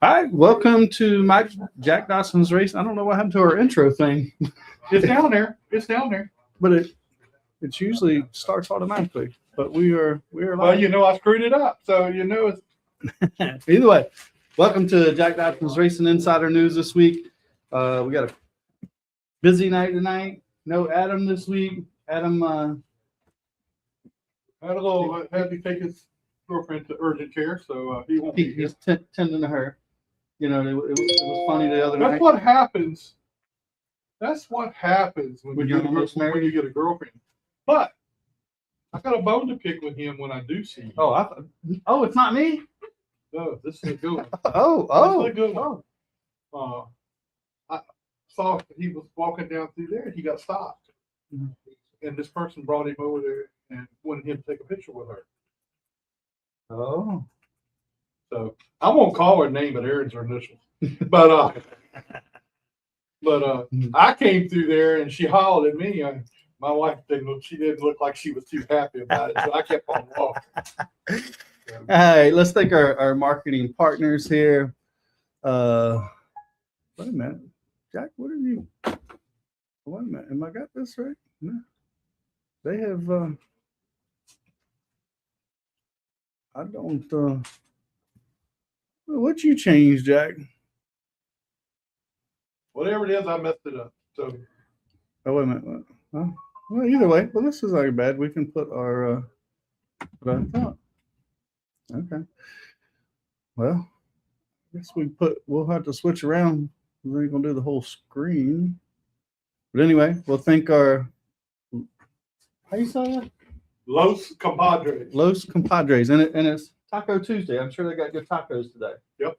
Hi, welcome to my Jack Dodson'S race. I don't know what happened to our intro thing. It's down there. It's down there. But it usually starts automatically. But we are Well, you know, I screwed it up, so you know it's either way. Welcome to Jack Dodson'S Racing Insider News this week. We got a busy night tonight. No Adam this week. Adam had to take his girlfriend to urgent care, so he won't be here. he's tending to her. You know, it was funny the other night. That's what happens. That's what happens when you get a girlfriend. But I got a bone to pick with him when I do see him. Oh, it's not me. No, this is a good one. Oh, this is a good one. I saw he was walking down through there. And he got stopped, and this person brought him over there and wanted him to take a picture with her. Oh, so I won't call her name, but Aaron's her initials. But I came through there and she hollered at me. My wife didn't look like she was too happy about it, so I kept on walking. All right, let's thank our marketing partners here. Wait a minute, Jack, what are you? Wait a minute, am I got this right? No, they have. I don't. What you changed, Jack? Whatever it is, I messed it up. So. Oh, wait a minute. Well, either way, well, this is not bad. We can put our. What I thought. Okay. Well, I guess we'll have to switch around. We ain't gonna do the whole screen. But anyway, we'll thank our. How you say that? Los Compadres. Los Compadres, and it's Taco Tuesday. I'm sure they got good tacos today. Yep.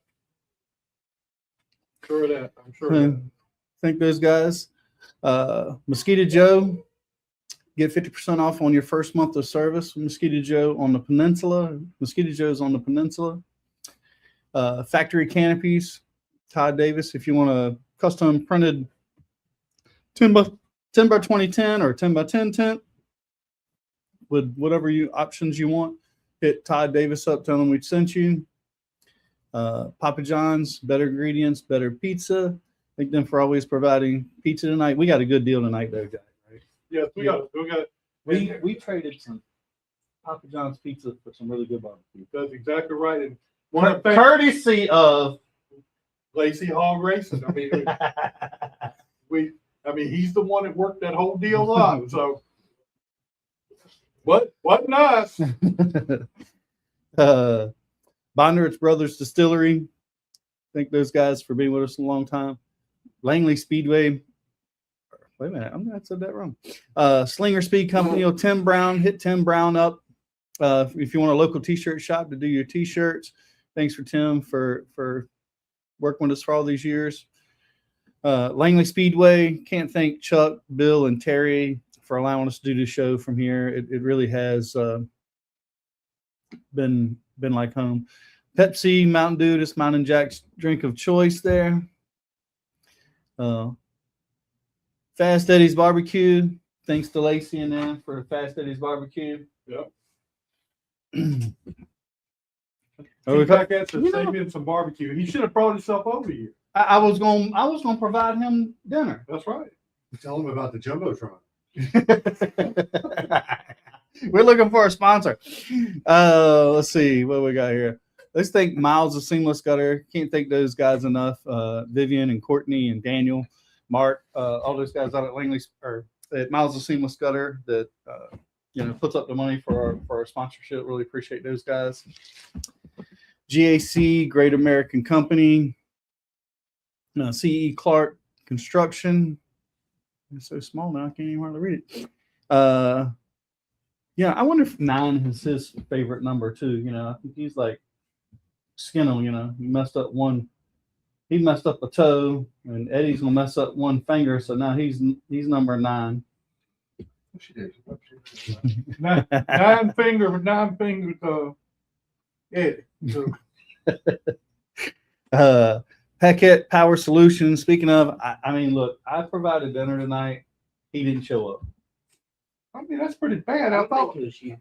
Sure of that. I'm sure of that. Thank those guys. Mosquito Joe, get 50% off on your first month of service. Mosquito Joe on the Peninsula. Mosquito Joe's on the Peninsula. Factory Canopies, Todd Davis. If you want a custom printed 10 by 20 tent or 10 by 10 tent with whatever options you want, hit Todd Davis up. Tell him we sent you. Papa John's, better ingredients, better pizza. Thank them for always providing pizza tonight. We got a good deal tonight, though, Jack. Right? Yes, we got it. We traded some Papa John's pizza for some really good barbecue. That's exactly right. And courtesy of LAYCEE Hog Racing. I mean, he's the one that worked that whole deal up. So, what nice. Bondurant Brothers Distillery. Thank those guys for being with us a long time. Langley Speedway. Wait a minute, I said that wrong. Slinger Speed Company. Tim Brown. Hit Tim Brown up if you want a local T-shirt shop to do your T-shirts. Thanks for Tim for working with us for all these years. Langley Speedway. Can't thank Chuck, Bill, and Terry for allowing us to do the show from here. It really has been like home. Pepsi, Mountain Dew, this Mountain Jack's drink of choice there. Fast Eddie's Barbecue. Thanks to LAYCEE and them for Fast Eddie's Barbecue. Yep. We back at to save him some barbecue. He should have brought himself over here. I was gonna provide him dinner. That's right. Tell him about the Jumbotron. We're looking for a sponsor. Let's see what we got here. Let's thank Miles of Seamless Gutter. Can't thank those guys enough. Vivian and Courtney and Daniel, Mark, all those guys out at Langley or at Miles of Seamless Gutter that puts up the money for our sponsorship. Really appreciate those guys. GAC, Great American Company. CE Clark Construction. It's so small now I can't even hardly read it. I wonder if 9 is his favorite number too. I think he's like Skinner. He messed up a toe, and Eddie's gonna mess up one finger, so now he's number 9. She did. nine finger Eddie. Paquette Power Solutions. Speaking of, I mean, look, I provided dinner tonight. He didn't show up. I mean, that's pretty bad. I I would thought think it was you.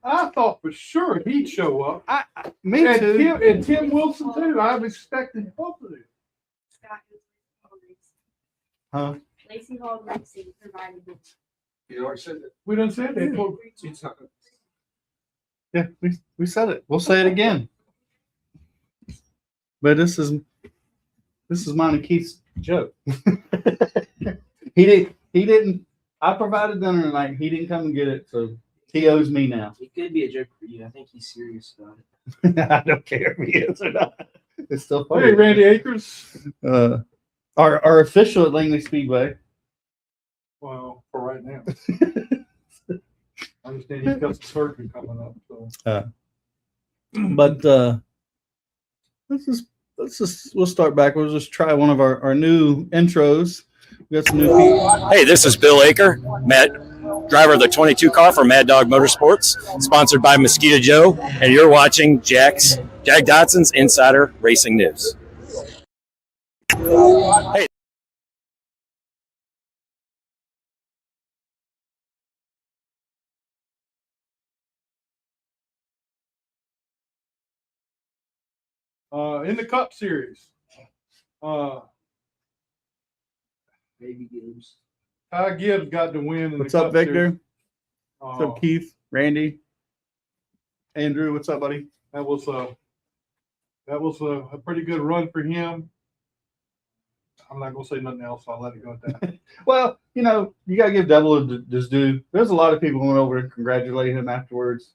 for sure he'd show up. Me And too. Tim Wilson too. I was expecting both of them. Scott is Racing. Huh? Lacey Hall Racing provided the. You already said that. We done said that. Well, It's not. Yeah, we said it. We'll say it again. But this is mine and Keith's joke. He didn't. I provided dinner tonight. He didn't come and get it, so he owes me now. It could be a joke for you. I think he's serious about it. I don't care if he is or not. It's still funny. Hey, Randy Akers. Our official at Langley Speedway. Well, for right now. I understand he's got some surgery coming up. So. But we'll start back. We'll just try one of our new intros. We got some new people. Hey, this is Bill Aker, driver of the 22 car for Mad Dog Motorsports, sponsored by Mosquito Joe, and you're watching Jag Dodson'S Insider Racing News. Hey. In the Cup Series, Baby Gibbs. Ty Gibbs got the win. In What's the up, Cup Victor? Series. What's up, Keith? Randy? Andrew, what's up, buddy? That was a pretty good run for him. I'm not gonna say nothing else. I'll let it go at that. Well, you got to give Devil his due. There's a lot of people who went over and congratulated him afterwards.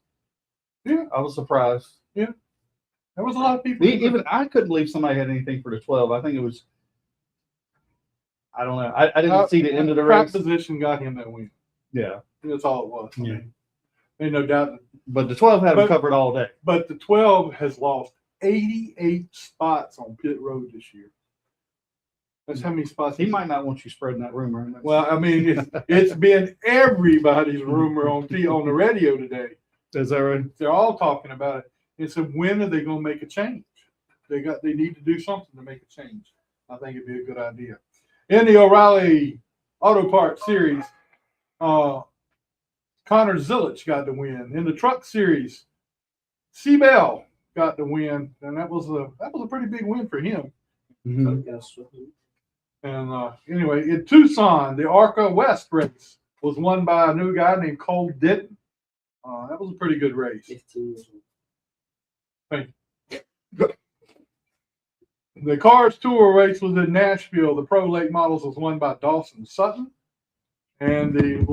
Yeah, I was surprised. there was a lot of people. Even I couldn't believe somebody had anything for the 12. I think it was, I don't know. I didn't see the end of the Track race. position got him that win. Yeah. That's all it was. I Yeah. mean, ain't no doubt. But the 12 had him But- covered all day. But the 12 has lost 88 spots on pit road this year. That's how many spots He might not want you spreading that rumor. Well, I mean, it's been everybody's rumor on the radio today. Is that right? They're all talking about it. It's when are they going to make a change? They need to do something to make a change. I think it'd be a good idea. In the O'Reilly Auto Parts Series, Connor Zilich got the win. In the Truck Series, Seabell got the win, and that was a pretty big win for him. Mm-hmm. And anyway, in Tucson, the ARCA West race was won by a new guy named Cole Denton. That was a pretty good race. 15 years old. The Cars Tour race was in Nashville. The Pro Late Models was won by Dawson Sutton. And the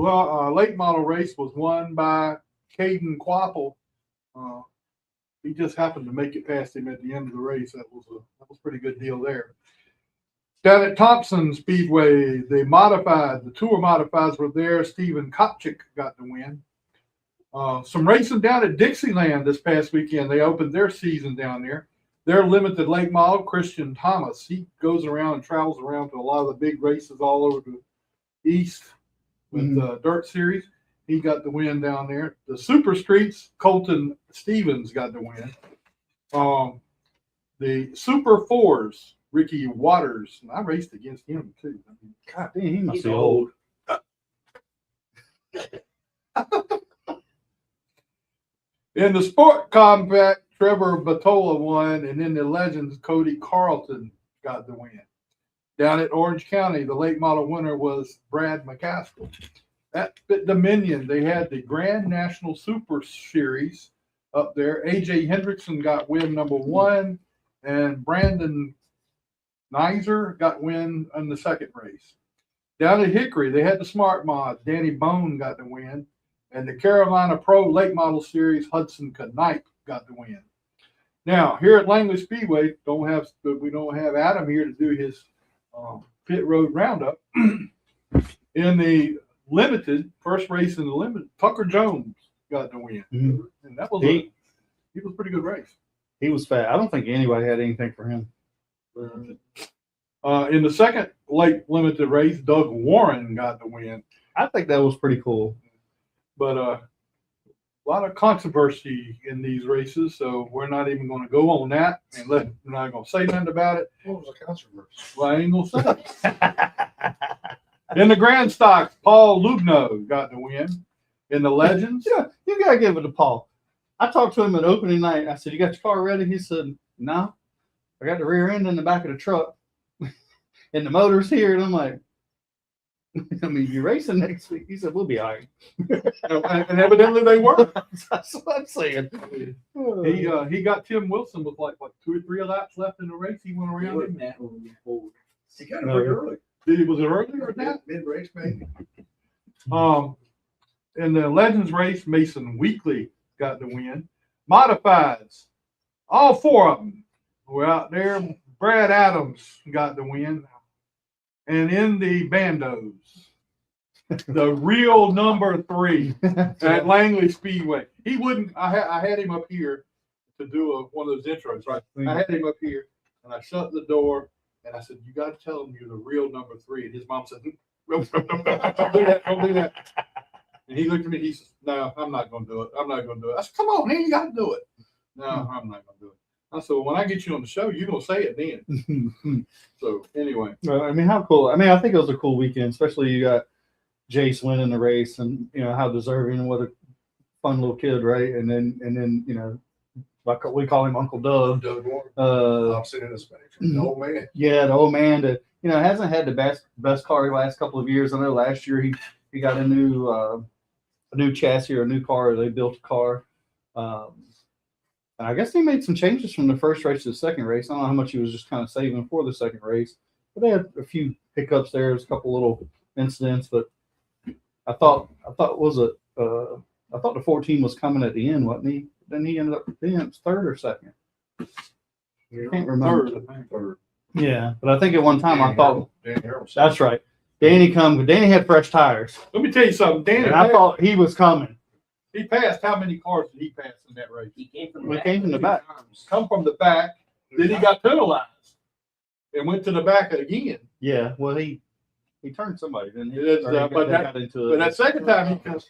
late model race was won by Caden Quapple. He just happened to make it past him at the end of the race. That was a pretty good deal there. Down at Thompson Speedway, the tour modifieds were there. Stephen Kopchik got the win. Some racing down at Dixieland this past weekend. They opened their season down there. Their limited late model, Christian Thomas, he goes around and travels around to a lot of the big races all over the East with the Dirt Series. He got the win down there. The Super Streets, Colton Stevens got the win. The Super Fours, Ricky Waters. I raced against him too. I mean, God damn, he must He's be old. in the Sport Compact, Trevor Batola won, and in the Legends, Cody Carlton got the win. Down at Orange County, the late model winner was Brad McCaskill. At Dominion, they had the Grand National Super Series up there. AJ Hendrickson got win number 1, and Brandon Nizer got win in the second race. Down at Hickory, they had the Smart Mod. Danny Bone got the win. And the Carolina Pro Late Model Series, Hudson Knipe got the win. Now, here at Langley Speedway, we don't have Adam here to do his pit road roundup. In the limited, first race in the limited, Tucker Jones got the win. Mhm. And that was He a pretty good race. was fat. I don't think anybody had anything for him. In the second late limited race, Doug Warren got the win. I think that was pretty cool. But a lot of controversy in these races, so we're not even going to go on that, and we're not going to say nothing about it. What was the controversy? Well, I ain't going to say it. In the Grand Stocks, Paul Lubno got the win. In the Legends, Yeah, you gotta give it to Paul. I talked to him at opening night. I said, "You got your car ready?" He said, "No, I got the rear end in the back of the truck, and the motor's here." And I'm like, "I mean, you're racing next week." He said, "We'll be all right." and evidently they were. That's what I'm saying. He got Tim Wilson with like 2 or 3 laps left in the race. He went They around were him. Matt over forward. He got it pretty early. Was it early or that? Mid-race, maybe. In the Legends race, Mason Weekly got the win. Modifieds, all 4 of them were out there. Brad Adams got the win. And in the Bandos, the real number 3 at Langley Speedway. He wouldn't. I had him up here to do one of those intros, right? I had him up here, and I shut the door, and I said, "You got to tell him you're the real number 3." And his mom said, "Don't do that. Don't do that." And he looked at me. He said, "No, I'm not going to do it. I'm not going to do it." I said, "Come on, man, you got to do it." No, I'm not going to do it. I said, "Well, when I get you on the show, you're going to say it then." So anyway, Well, I mean, how cool. I mean, I think it was a cool weekend, especially you got Jace winning the race, and you know how deserving and what a fun little kid, right? And then you know, like we call him Uncle Doug. Doug Warren. Opposite in the spectrum. The old man. Yeah, the old man that you know hasn't had the best car the last couple of years. I know last year he got a new chassis or a new car. They built a car. And I guess they made some changes from the first race to the second race. I don't know how much he was just kind of saving for the second race, but they had a few hiccups there. There's a couple little incidents, but I thought the 14 was coming at the end, wasn't he? Then he ended up being third or second. I can't remember. Third. Yeah, but I think at one time I thought Dan Harrell. that's right. Danny had fresh tires, let me tell you something. Danny, and I thought he was coming. he passed. How many cars did he pass in that race? He came from We the came from the back. Come from the back. Then he got penalized and went to the back again. Yeah, well he turned somebody, didn't he? It is, Or he but that- got into But that second time he comes.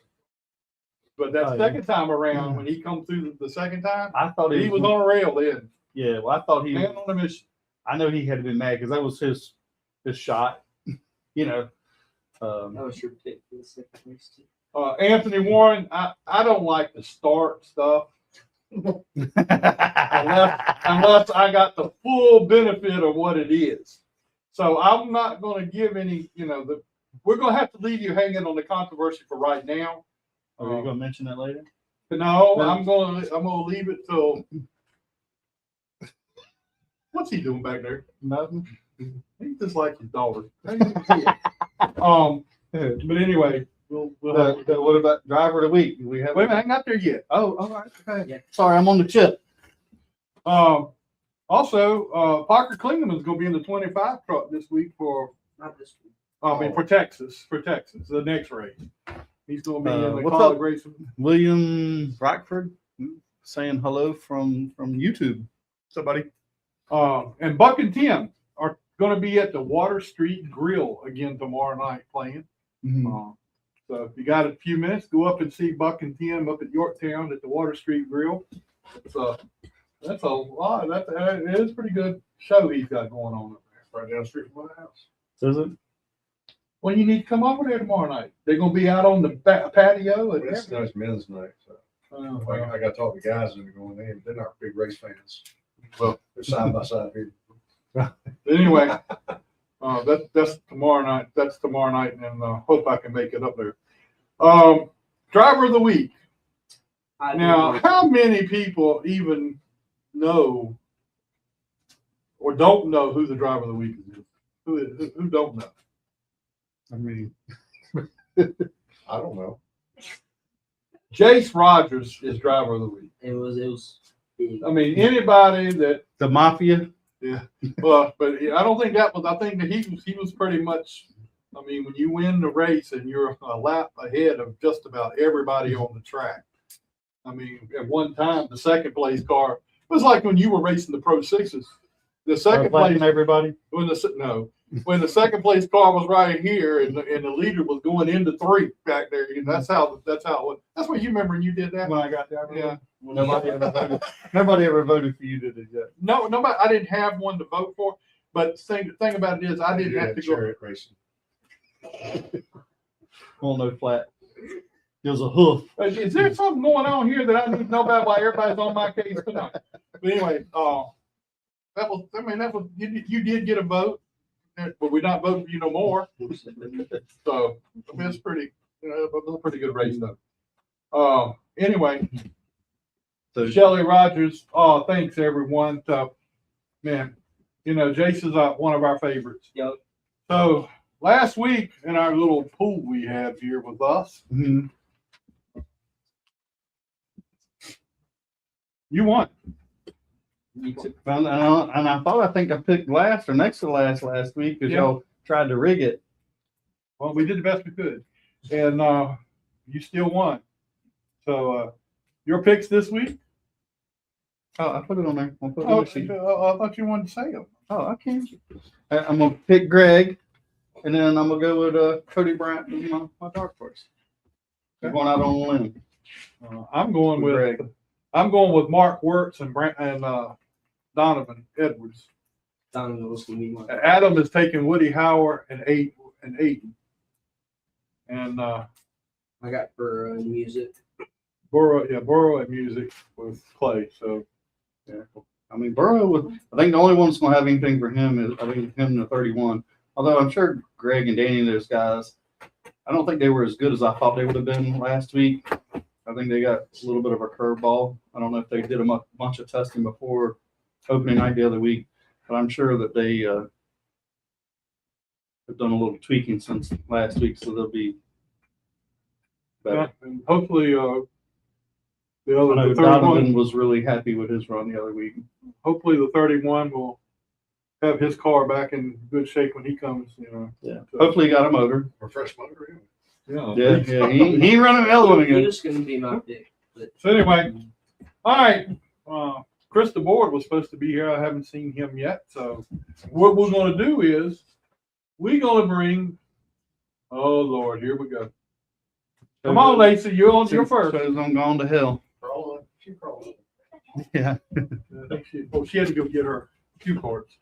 But that Oh, yeah. second time around, when he come through the second time, I thought he was on a rail then. Yeah, well, I thought he. Man on a mission. I know he had been mad because that was his shot. You know. That was your pick for the second race too. Anthony Warren, I don't like the start stuff unless I got the full benefit of what it is. So I'm not going to give any. We're going to have to leave you hanging on the controversy for right now. Are you going to mention that later? No, I'm going to leave it till. What's he doing back there? Nothing. He's just like his daughter. But anyway, we'll have What about driver of the week? Do we have? wait a minute, I ain't got there yet. Oh, all right. Okay. Yeah. Sorry, I'm on the chip. Also, Parker Klingman's going to be in the 25 truck this week for Not this week. Texas, the next race. He's going to be in the What's college up? racing. William Rockford saying hello from YouTube. What's up, buddy? And Buck and Tim are going to be at the Water Street Grill again tomorrow night playing. So if you got a few minutes, go up and see Buck and Tim up at Yorktown at the Water Street Grill. That's a lot. It is a pretty good show he's got going on up there. Right down the street from my house. Is it? Well, you need to come over there tomorrow night. They're going to be out on the patio. And It's nice men's night. So I got to talk to guys that are going in. They're not big race fans. Well, they're side by side here. Anyway, that's tomorrow night. That's tomorrow night, and hope I can make it up there. Driver of the week. Now, how many people even know or don't know who the driver of the week is? Who don't know? I mean, I don't know. Jace Rogers is driver of the week. It was big. I mean, anybody that the Mafia. but I don't think that was. I think that he was pretty much. I mean, when you win the race and you're a lap ahead of just about everybody on the track. I mean, at one time the second place car it was like when you were racing the Pro Sixes. The second place everybody. when the second place car was right here and the leader was going into 3 back there. That's how it was. That's what you remember when you did that. When I got there. Yeah. Nobody ever voted. Nobody ever voted for you to do that. No, nobody. I didn't have one to vote for. But the thing about it is, I didn't have to go. Chariot racing. Well, no flat. There's a hoof. Is there something going on here that I need to know about while everybody's on my case tonight? But anyway, you did get a vote, but we're not voting for you no more. So I mean, it's pretty, a pretty good race though. Anyway, So Shelley Rogers. Oh, thanks everyone. Man, Jason's one of our favorites. Yep. So last week in our little pool we have here with us, mhm. you won. And I think I picked last or next to last week because Yeah. y'all tried to rig it. Well, we did the best we could, and you still won. So your picks this week? Oh, I put it on there. I'll put it Oh, on I the sheet. thought you wanted to say them. Oh, I can. I'm gonna pick Greg, and then I'm gonna go with Cody Bryant as my dark horse. I'm going out on a limb. I'm going with Greg. Mark Wirtz and Donovan Edwards. Donovan was gonna be one. Adam is taking Woody Howard and Aiden. And I got for music. Burrow at music with Clay. So Yeah. I mean, Burrow was. I think the only one that's gonna have anything for him is I think him the 31. Although I'm sure Greg and Danny, those guys, I don't think they were as good as I thought they would have been last week. I think they got a little bit of a curveball. I don't know if they did a bunch of testing before opening night the other week, but I'm sure that they have done a little tweaking since last week, so they'll be better. and hopefully the I other know the 31, Donovan was really happy with his run the other week. hopefully the 31 will have his car back in good shape when he comes. Yeah. So, Hopefully he got a motor. Refresh motor. Yeah. He ain't running an element He again. was gonna be my pick. So anyway, all right. Chris DeBoard was supposed to be here. I haven't seen him yet. So what we're going to do is we're going to bring. Oh Lord, here we go. Come on, Lacey, you're first. Shows I'm going to hell. Crawl up. She crawl up. Yeah. I think she had to go get her cue cards.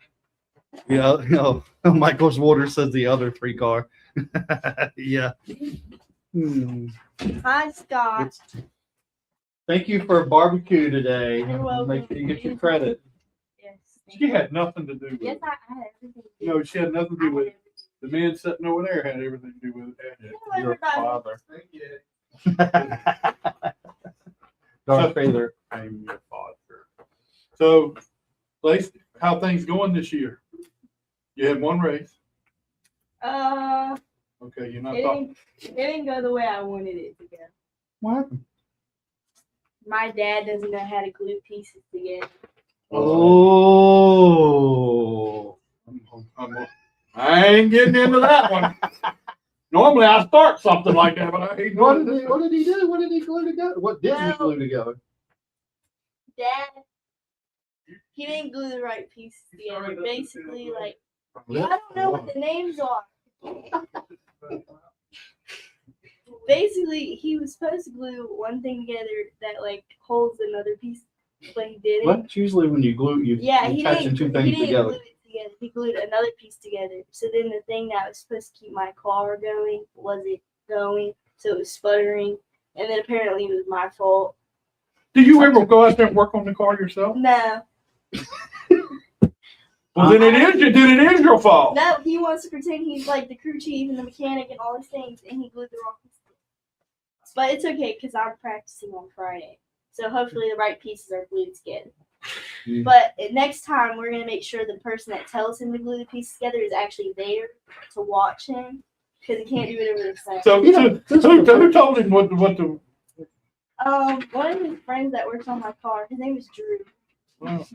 Yeah. Michael's Water says the other 3 car. Yeah. Hi, Scott. Thank you for barbecue today. You're welcome. Make sure you get your credit. Yes. thank She you. had nothing to do with Yes, it. I had everything. to do No, with she had nothing to it. do with it. The man sitting over there had everything to do with it. Hello, Your everybody. father. Thank you. Darth Vader. I'm your father. So, Lacey, how things going this year? You had one race. Okay, you're not talking. It didn't go the way I wanted it to go. What happened? My dad doesn't know how to glue pieces together. Oh. I ain't getting into that one. Normally I start something like that, but I hate What doing did it. he do? What did he glue together? What did he Well- glue together? Dad, he didn't glue the right pieces together. Basically, like, I don't know what the names are. Basically, he was supposed to glue one thing together that like holds another piece, but he didn't. That's usually when you glue, Yeah, you're he attaching didn't. two He things didn't together. glue it together. He glued another piece together. So then the thing that was supposed to keep my car going wasn't going, so it was sputtering. And then apparently it was my fault. Do you ever go out there and work on the car yourself? No, Well, then it is your fault. no, he wants to pretend he's like the crew chief and the mechanic and all these things, and he glued the wrong piece. But it's okay because I'm practicing on Friday, so hopefully the right pieces are glued together. Mm. But next time we're gonna make sure the person that tells him to glue the pieces together is actually there to watch him because he can't do it over the phone. So, who told him what to? One of his friends that works on my car, his name is Drew. Well,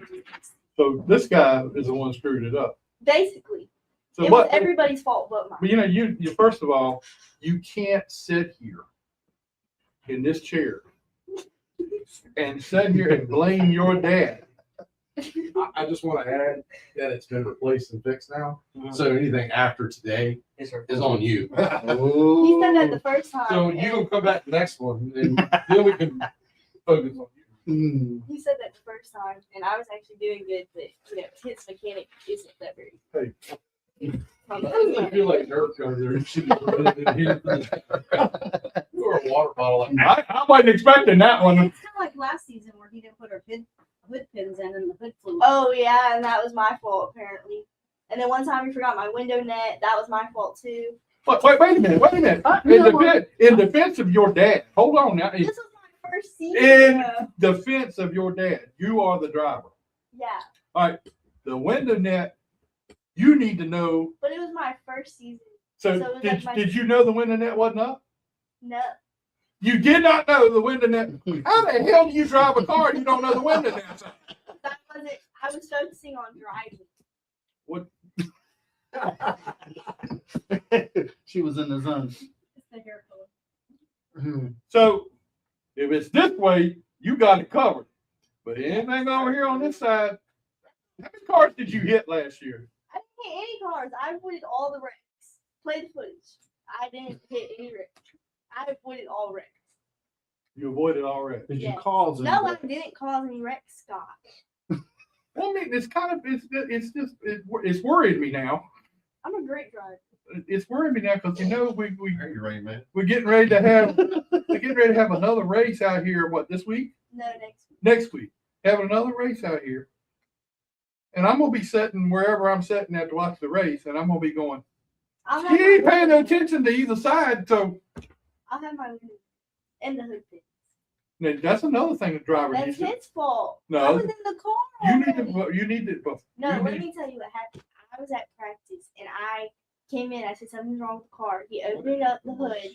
so this guy is the one who screwed it up. Basically, So it was everybody's fault but mine. But you first of all, you can't sit here in this chair and sit here and blame your dad. I just want to add that it's been replaced and fixed now. So anything after today It's her is on you. He said that the first time. So and you can come back the next one, and then we can focus on you. Mm. He said that the first time, and I was actually doing good, but his mechanic isn't that very. I feel like dirt comes there. Or a water bottle. I wasn't expecting that one. It's kind of like last season where he didn't put our hood pins in and the hood flew. Oh yeah, and that was my fault apparently. And then one time we forgot my window net. That was my fault too. Wait a minute. In defense of your dad, hold on now. This was my first season. In though. defense of your dad, you are the driver. Yeah, All right, the window net, you need to know. but it was my first season. So, So it was did, like my- did you know the window net wasn't up? No, You did not know the window net. How the hell do you drive a car and you don't know the window net's up? that wasn't. I was focusing on driving. She was in the zone. It's the hair color. So, if it's this way, you got it covered. But anything over here on this side, how many cars did you hit last year? I didn't hit any cars. I avoided all the wrecks. Play the footage. I didn't hit any wrecks. I avoided all wrecks. You avoided already. Did you Yes. cause No, I anybody? didn't cause any wrecks, Scott. I mean, it's worried me now. I'm a great driver. It's worried me now because There you Rain Man. we're getting ready to have another race out here. What, this week? No, next week. Next week, having another race out here, and I'm gonna be sitting wherever I'm sitting at to watch the race, and I'm gonna be going. I'll have He ain't my paying no window- attention to either side, so I'll have my window in the hood pin. now, that's another thing the driver That's needs to. his fault. No. I was in the car. You need already. to. You need to. No, you let need- me tell you what happened. I was at practice and I came in. I said something's wrong with the car. He opened up the hood.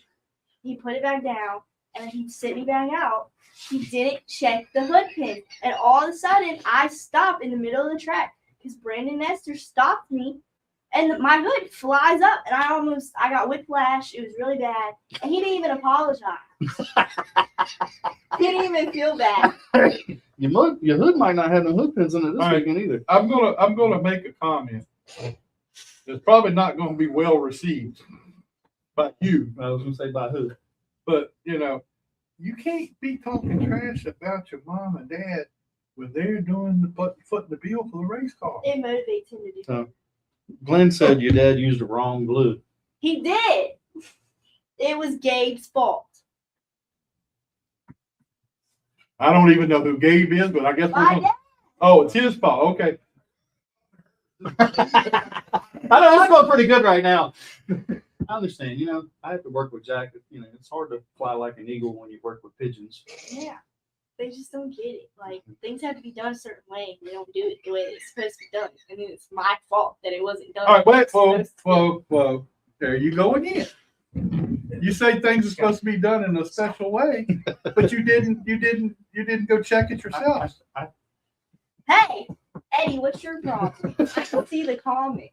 He put it back down and he sent me back out. He didn't check the hood pin. And all of a sudden, I stopped in the middle of the track because Brandon Nestor stopped me. And my hood flies up and I got whiplash. It was really bad. And he didn't even apologize. He didn't even feel bad. Your hood might not have no hood pins in it this All right. weekend either. I'm gonna make a comment. It's probably not gonna be well received by you, I was gonna say by who? but you can't be talking trash about your mom and dad when they're doing footing the bill for the race car. It motivates him to do Oh. Glenn said your dad used the wrong glue. He did. It was Gabe's fault. I don't even know who Gabe is, but I guess we're My gonna. dad. Oh, it's his fault. Okay. I know it's going pretty good right now. I understand. I have to work with Jack. It's hard to fly like an eagle when you work with pigeons. Yeah. They just don't get it. Like, things have to be done a certain way. They don't do it the way it's supposed to be done. And then it's my fault that it wasn't done. All right. the way Wait. it's supposed to be. Whoa. There you go again. You say things are supposed to be done in a special way, but you didn't go check it yourself. Hey, Eddie, what's your problem? I can see the comment.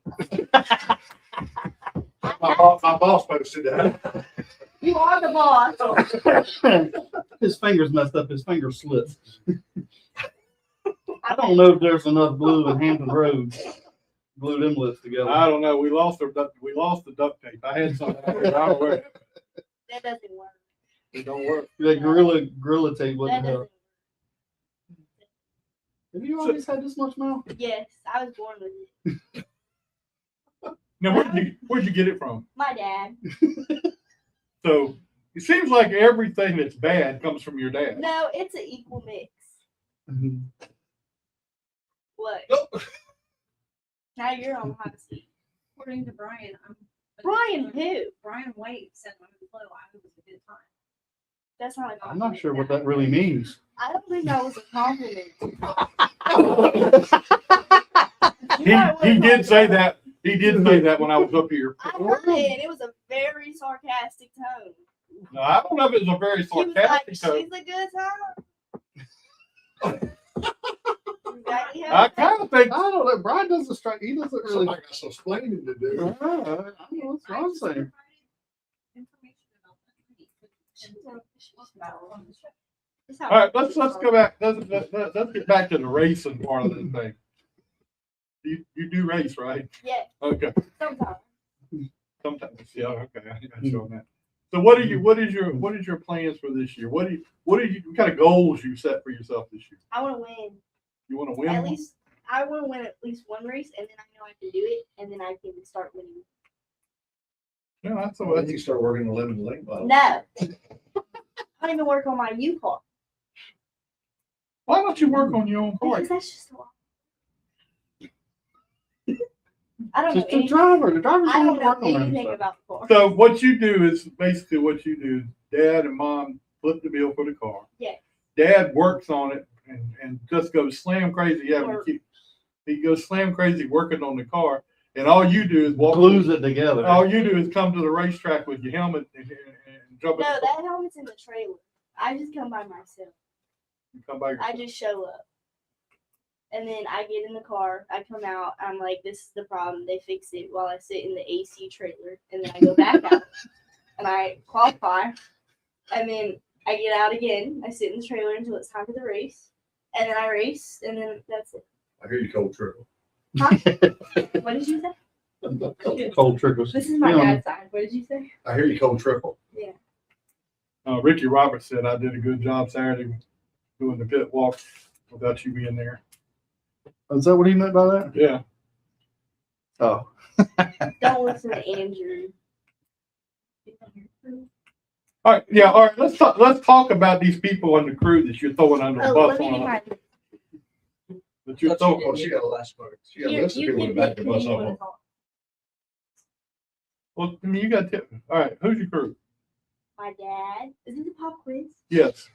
My boss posted that. You are the boss. His fingers messed up. His finger slipped. I don't know if there's enough glue in Hampton Roads. Glue them lips together. I don't know. We lost the duct tape. I had something. I don't know. That doesn't work. It don't work. That gorilla tape That wouldn't doesn't help. work. Have you always had this much mouth? Yes, I was born with it. Now, where'd you get it from? My dad. So it seems like everything that's bad comes from your dad. No, it's an equal mix. What? Now you're on the hot seat. According to Brian, Brian who? Brian White said on the flow, I was a good time. That's not a I'm compliment. not sure what that really means. I don't think that was a compliment. He did say that. He did say that when I was up here. I heard it, and it was a very sarcastic tone. No, I don't know if it was a very He was like, sarcastic she's tone. a good time. Exactly how I it kind of think. I don't know. Brian doesn't strike. He doesn't really. Somebody got some explaining to do. I don't know what I'm saying. Information It's All how- right, let's go back. Let's get back to the racing part of this thing. You do race, right? Yeah, Okay. sometimes. Sometimes, yeah. Okay, I got you on that. So, what is your plans for this year? What kind of goals you set for yourself this year? I want to win. You want to win? At least I want to win at least one race, and then I know I can do it, and then I can start winning. Yeah, that's So I what think you start working the limited lane bottle. No, I don't even work on my UCAR Why don't you work on your own car? because that's just a lot. I don't know Just the anything. driver. The driver's I going don't to know work on anything himself. about the car. So what you do is basically what you do. Dad and mom flip the bill for the car. Yeah. Dad works on it and just goes slam crazy. Yeah, Work. he goes slam crazy working on the car, and all you do is walk. Glues it together. All you do is come to the racetrack with your helmet and jump in No, the car. that helmet's in the trailer. I just come by myself. You come back. I just show up. And then I get in the car, I come out, I'm like, this is the problem. They fix it while I sit in the AC trailer. And then I go back out and I qualify. And then I get out again. I sit in the trailer until it's time for the race. And then I race, and then that's it. I hear you cold trickle. Huh? What did you say? Cold trickles. This is my Yeah. dad's side. What did you say? I hear you cold trickle. Ricky Roberts said I did a good job Saturday doing the pit walk without you being there. Is that what he meant by that? Yeah. Oh. Don't listen to Andrew. All right. Yeah. All right. Let's talk about these people on the crew that you're throwing under the Oh, bus let me on. get my. That you're Thought you throwing. Oh, she got a last part. She got a Here, list of you people can to back pick the who bus you up want on. to talk. Well, I mean, you got to. All right. Who's your crew? My dad. Is it the pop quiz? Yes.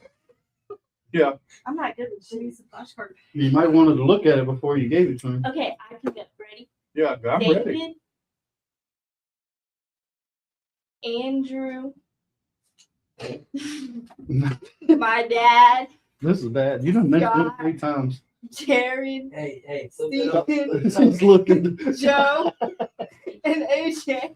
Yeah. I'm not good with She needs quiz. a flashcard. You might wanted to look at it before you gave it to him. Okay, I can go. Ready? Yeah. I'm David, ready. Andrew, my dad, This is bad. You done mentioned it God. 3 times. Jared, Hey, flip it up. Stephen, He's looking. Joe, and AJ.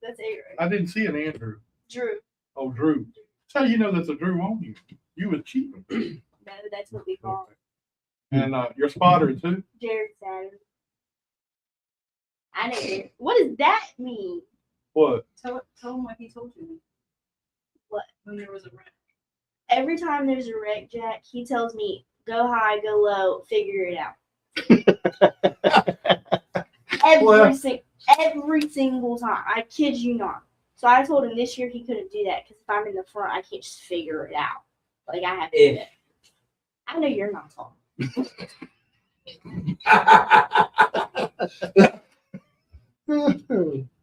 That's 8, right? I didn't see an Andrew. Drew. Oh, Drew. That's how you know there's a Drew on you. You was cheating. No, that's what we call And your spotter too. Jared Saturn. I know. Jared. What does that mean? What? Tell him what he told you. What? When there was a wreck. Every time there's a wreck, Jack, he tells me, go high, go low, figure it out. Every single time. I kid you not. So I told him this year he couldn't do that because if I'm in the front, I can't just figure it out. Like I have to do that. I know you're not tall. All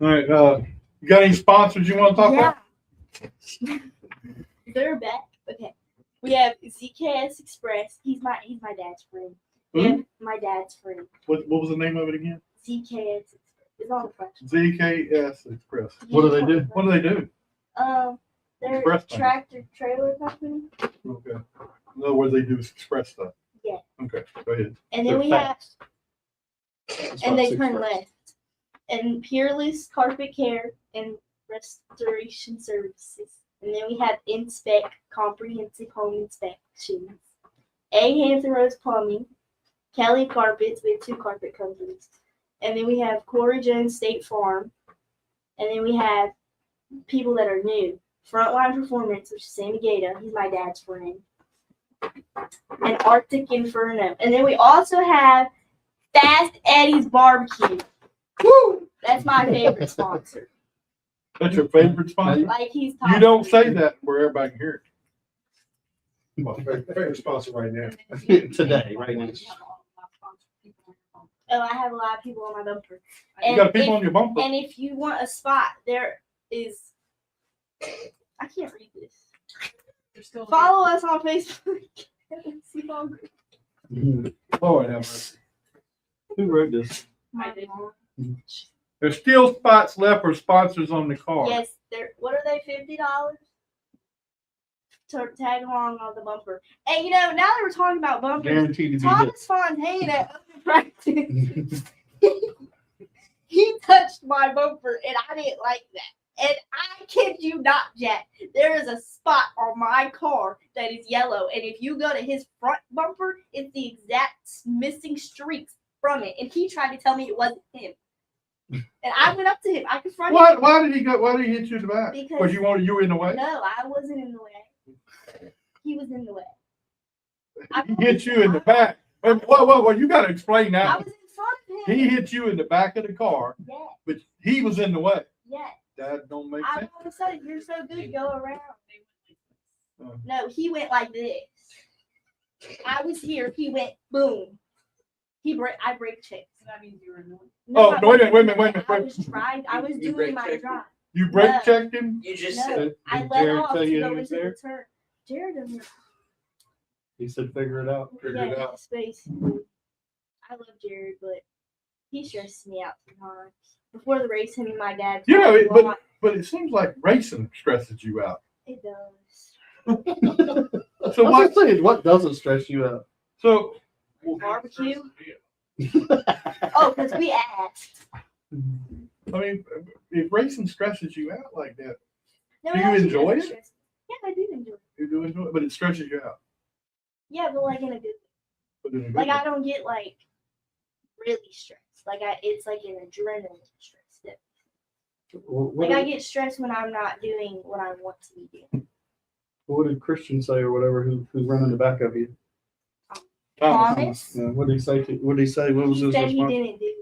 right. You got any sponsors you want to talk about? They're back. Okay. We have ZKS Express. He's my dad's friend. We Who? have my dad's friend. What was the name of it again? ZKS Express. It's on the front. ZKS Express. What do they do? What do they do? They're Express a thing. tractor trailer company. Okay. In other words, they do express stuff. Yeah. Okay. Go ahead. And then They're we fast. and they turn left. And Peerless Carpet Care and Restoration Services. And then we have Inspect Comprehensive Home Inspections. A. Hampton Rose Plumbing. Kelly Carpets. We have 2 carpet companies. And then we have Corey Jones State Farm. And then we have people that are new. Frontline Performance, which is Sammy Gata. He's my dad's friend. And Arctic Inferno. And then we also have Fast Eddie's Barbecue. Woo! That's my favorite sponsor. That's your favorite sponsor? Like he's You talking. don't say that where everybody can hear it. My favorite sponsor right now. Today, right now. Oh, I have a lot of people on my bumper. You got people on your bumper. And if you want a spot, there is. I can't read this. They're still Follow us on Facebook. Lord have mercy. Who wrote this? I did. There's still spots left for sponsors on the car. Yes, they're. What are they? $50 to tag along on the bumper. And you know, now that we're talking about bumpers, Guaranteed to be Thomas Fontaine at open practice. He touched my bumper and I didn't like that. And I kid you not, Jack. There is a spot on my car that is yellow. And if you go to his front bumper, it's the exact missing streaks from it. And he tried to tell me it wasn't him. And I went up to him. I confronted him. Why did he go? Why did he hit you in the back? Because you were in the way. no, I wasn't in the way. He was in the way. He hit you in the back. Well, you gotta explain I that. was in front of him. He hit you in the back of the car, Yeah, but he was in the way. yeah. That don't make I sense. all of a sudden, you're so good, go around. Oh. No, he went like this. I was here, he went boom. I brake checked. So that means you were annoyed. Oh, I no, wait a minute, wasn't wait a minute, wait a minute, I wait a was driving, I was You doing brake my checked drive. You brake No. checked him? You just No, said, I Did let Jared off tell to you go he was into there? the turn. Jared doesn't. He said, figure it out. Figure it out. Yes, basically. I love Jared, but he stresses me out sometimes. Before the race, him and my dad. You know, talked a lot. but it seems like racing stresses you out. It does. So what? What doesn't stress you out? So Barbecue. Oh, because we asked. I mean, if racing stresses you out like that, No, Do it you actually enjoy doesn't it? stress me. Yeah, I do enjoy it. you do enjoy it, but it stresses you out. Yeah, but like in a good But in a good like way. I don't get like really stressed. Like it's like an adrenaline stress. Like I get stressed when I'm not doing what I want to be doing. What did Christian say or whatever? Who's running the back of you? Thomas, Yeah, what did he say? What did he say? What was he his said he response? didn't do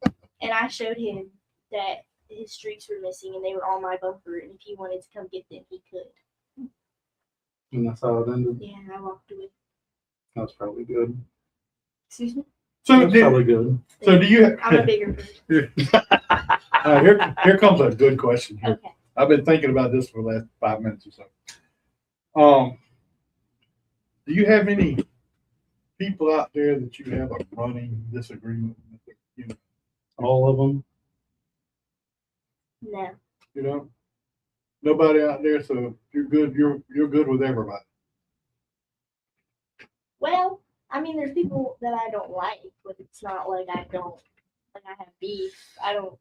it, and I showed him that his streaks were missing and they were on my bumper, and if he wanted to come get them, he could. And that's how it ended. Yeah, and I walked away. That's probably good. Excuse me. So That's probably good. do you? I'm a bigger person. Here comes a good question. Here. Okay. I've been thinking about this for the last 5 minutes or so. Do you have any people out there that you have a running disagreement with? All of them. No. You know, nobody out there. So you're good. You're good with everybody. Well, I mean, there's people that I don't like, but it's not like I have beef. I don't.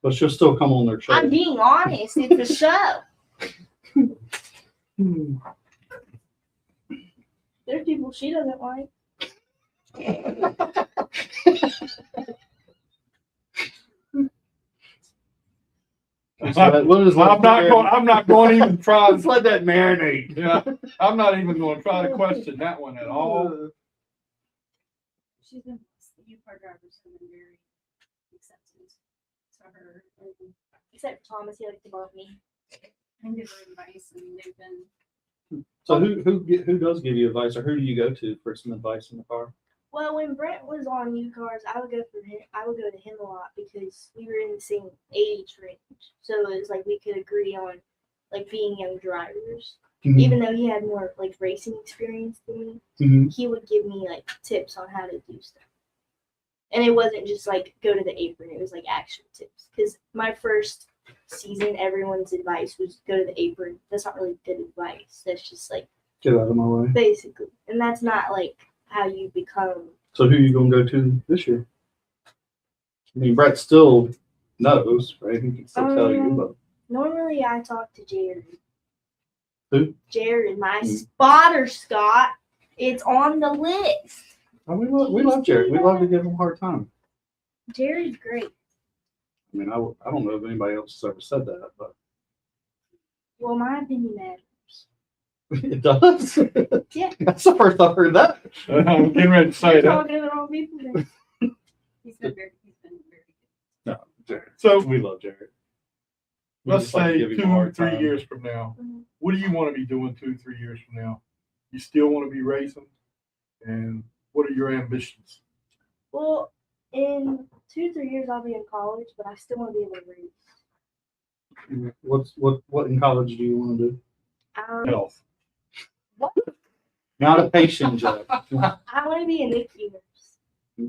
But she'll still come on their show. I'm being honest. It's a show. There's people she doesn't like. I'm not going to even try. Let's let that marinate. Yeah, I'm not even going to try to question that one at all. She's been, the UCAR drivers have been very accepting to her and Except Thomas, he likes to bump me. give her advice, and they've been. So who does give you advice, or who do you go to for some advice in the car? Well, when Brent was on UCARs, I would go to him a lot because we were in the same age range. So it was like we could agree on like being young drivers. Mhm. Even though he had more like racing experience than me, Mhm. he would give me like tips on how to do stuff. And it wasn't just like go to the apron, it was like actual tips. Because my first season, everyone's advice was go to the apron. That's not really good advice. That's just like Get out of my way. basically. And that's not like how you become. So who are you going to go to this year? I mean, Brett still knows, right? He can still tell you, but Normally I talk to Jared. Who? Jared, my Hmm. spotter, Scott. It's on the list. oh, we love Jared. We love to give him a hard time. Jared's great. I mean, I don't know if anybody else has ever said that, but Well, my opinion matters. it does. Yeah. That's the first I've heard that. I'm getting ready to say You're that. talking to the wrong people then. He's been very good. No, Jared. So We love Jared. We let's just like to say give him a 2 or hard 3 time. years from now, Mhm. what do you want to be doing 2 or 3 years from now? You still want to be racing? And what are your ambitions? Well, in 2 or 3 years I'll be in college, but I still want to be able to race. What in college do you want to do? Health. Not a patient job. I want to be a NICU nurse.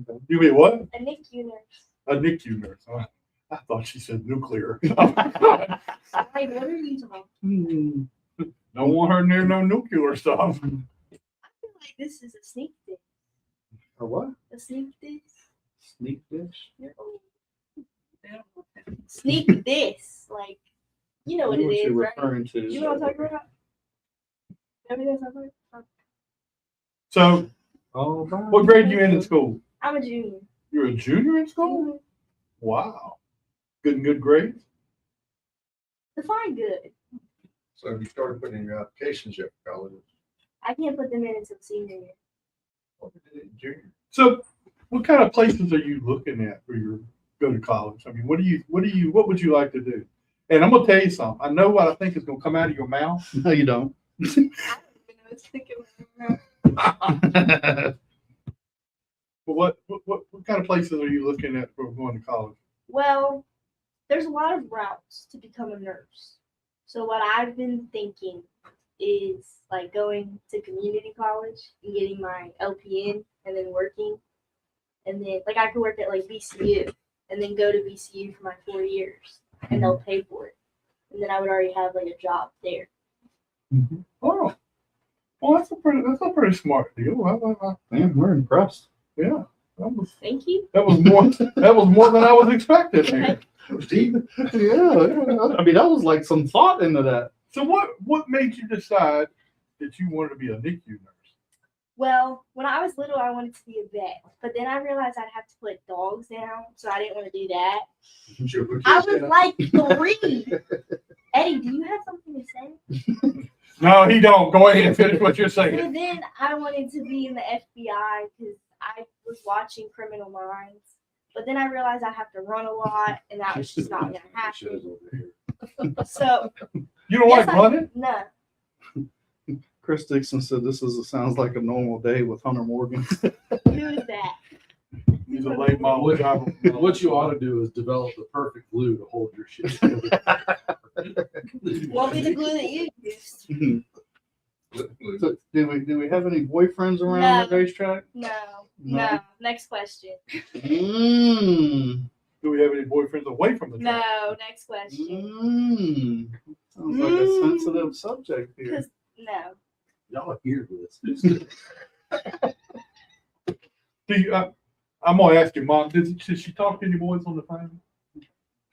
Okay. You be what? A NICU nurse. A NICU nurse. Huh? I thought she said nuclear. Like, what are you talking? Don't want her near no nuclear stuff. I feel like this is a sneak dish. A what? A sneak dish. Sneak dish? You're old. They don't want that. Sneak this, like, you know what it is, you're right? referring to. You know what I'm talking about? Everything's talking about. So, All right. what grade you in school? I'm a junior. You're a junior in school? Wow. Good grades? Define good. So have you started putting in your applications yet for college? I can't put them in until senior year. Junior. So what kind of places are you looking at for your go to college? I mean, what would you like to do? And I'm gonna tell you something. I know what I think is gonna come out of your mouth. No, you don't. I don't even know what's thinking about. But what kind of places are you looking at for going to college? Well, there's a lot of routes to become a nurse. So what I've been thinking is like going to community college and getting my LPN and then working. And then like I could work at like VCU and then go to VCU for my 4 years and they'll pay for it. And then I would already have like a job there. Oh, well, that's a pretty smart deal. Man, we're impressed. Yeah, Thank you. that was more than I was expecting. Okay. It was deep. Yeah. I mean, that was like some thought into that. So what made you decide that you wanted to be a NICU nurse? Well, when I was little, I wanted to be a vet, but then I realized I'd have to put dogs down, so I didn't want to do that. I was like 3. Eddie, do you have something to say? No, he don't. Go ahead and finish what you're saying. And then I wanted to be in the FBI because I was watching Criminal Minds, but then I realized I have to run a lot, and that was just not gonna happen. So You don't yes, like running? No. Chris Dixon said this sounds like a normal day with Hunter Morgan. Who is that? He's a late model driver. What you ought to do is develop the perfect glue to hold your shit together. Won't be the glue that you used. So, do we have any boyfriends around No. the racetrack? No. No. Next question. Mmm. Do we have any boyfriends away from the track? No. Next question. Mmm. Sounds like a sensitive subject here. 'Cause no. Y'all are here for this. Do you, I'm gonna ask your mom. Did she talk to any boys on the phone?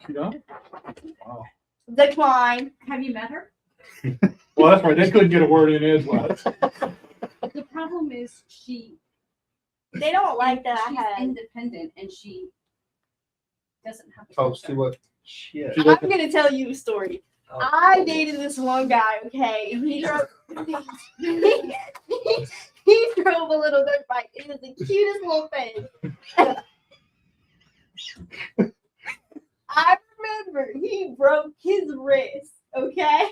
She don't? Wow. Decline. Have you met her? Well, that's right. They couldn't get a word in edgewise. The problem is They don't like that I she's had. independent and she doesn't have to. Talks too much shit. I'm gonna tell you a story. I dated this one guy, okay, and he drove he drove a little dirt bike. It was the cutest little thing. I remember he broke his wrist, okay?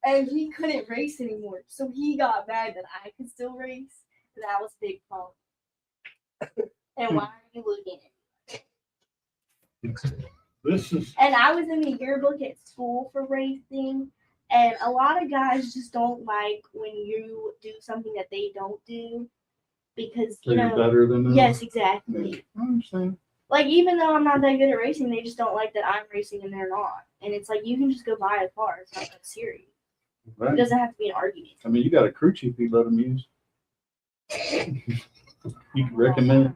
And he couldn't race anymore. So he got mad that I could still race. And that was a big problem. And why are you looking at me? This is And I was in the yearbook at school for racing, and a lot of guys just don't like when you do something that they don't do because So you you're know. better than them? Yes, exactly. I understand. Like even though I'm not that good at racing, they just don't like that I'm racing and they're not. And it's like you can just go buy a car. It's not that serious. It Right. doesn't have to be an argument. I mean, you got a crew chief you let them use. You can recommend.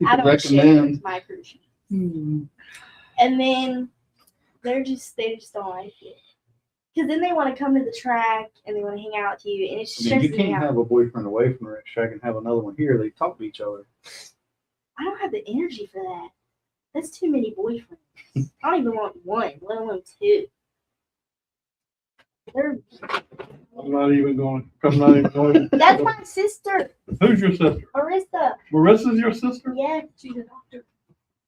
You I can don't share recommend. my crew chief. Hmm. And then they just don't like it. Because then they want to come to the track and they want to hang out with you, and it's I mean, you stresses me can't out. have a boyfriend away from the racetrack and have another one here. They talk to each other. I don't have the energy for that. That's too many boyfriends. I don't even want one, let alone 2. They're, I'm not even going. that's my sister, Who's your sister? Marissa. Marissa's your sister? Yeah, She's a doctor.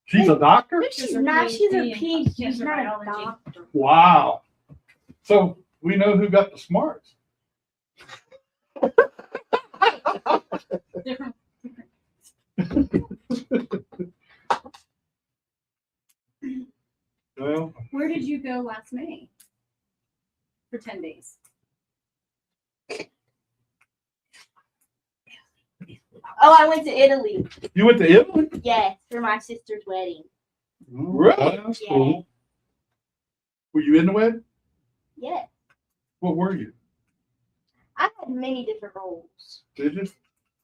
She's a doctor? she's not. She's a PhD. PhD. She has She's a not a biology. doctor. Wow. So we know who got the smarts. Different. Well, Where did you go last May? For 10 days. Oh, I went to Italy. you went to Italy? Yes, for my sister's wedding. Really? That's Yeah. cool. Were you in the wedding? Yeah, What were you? I had many different roles. Did you?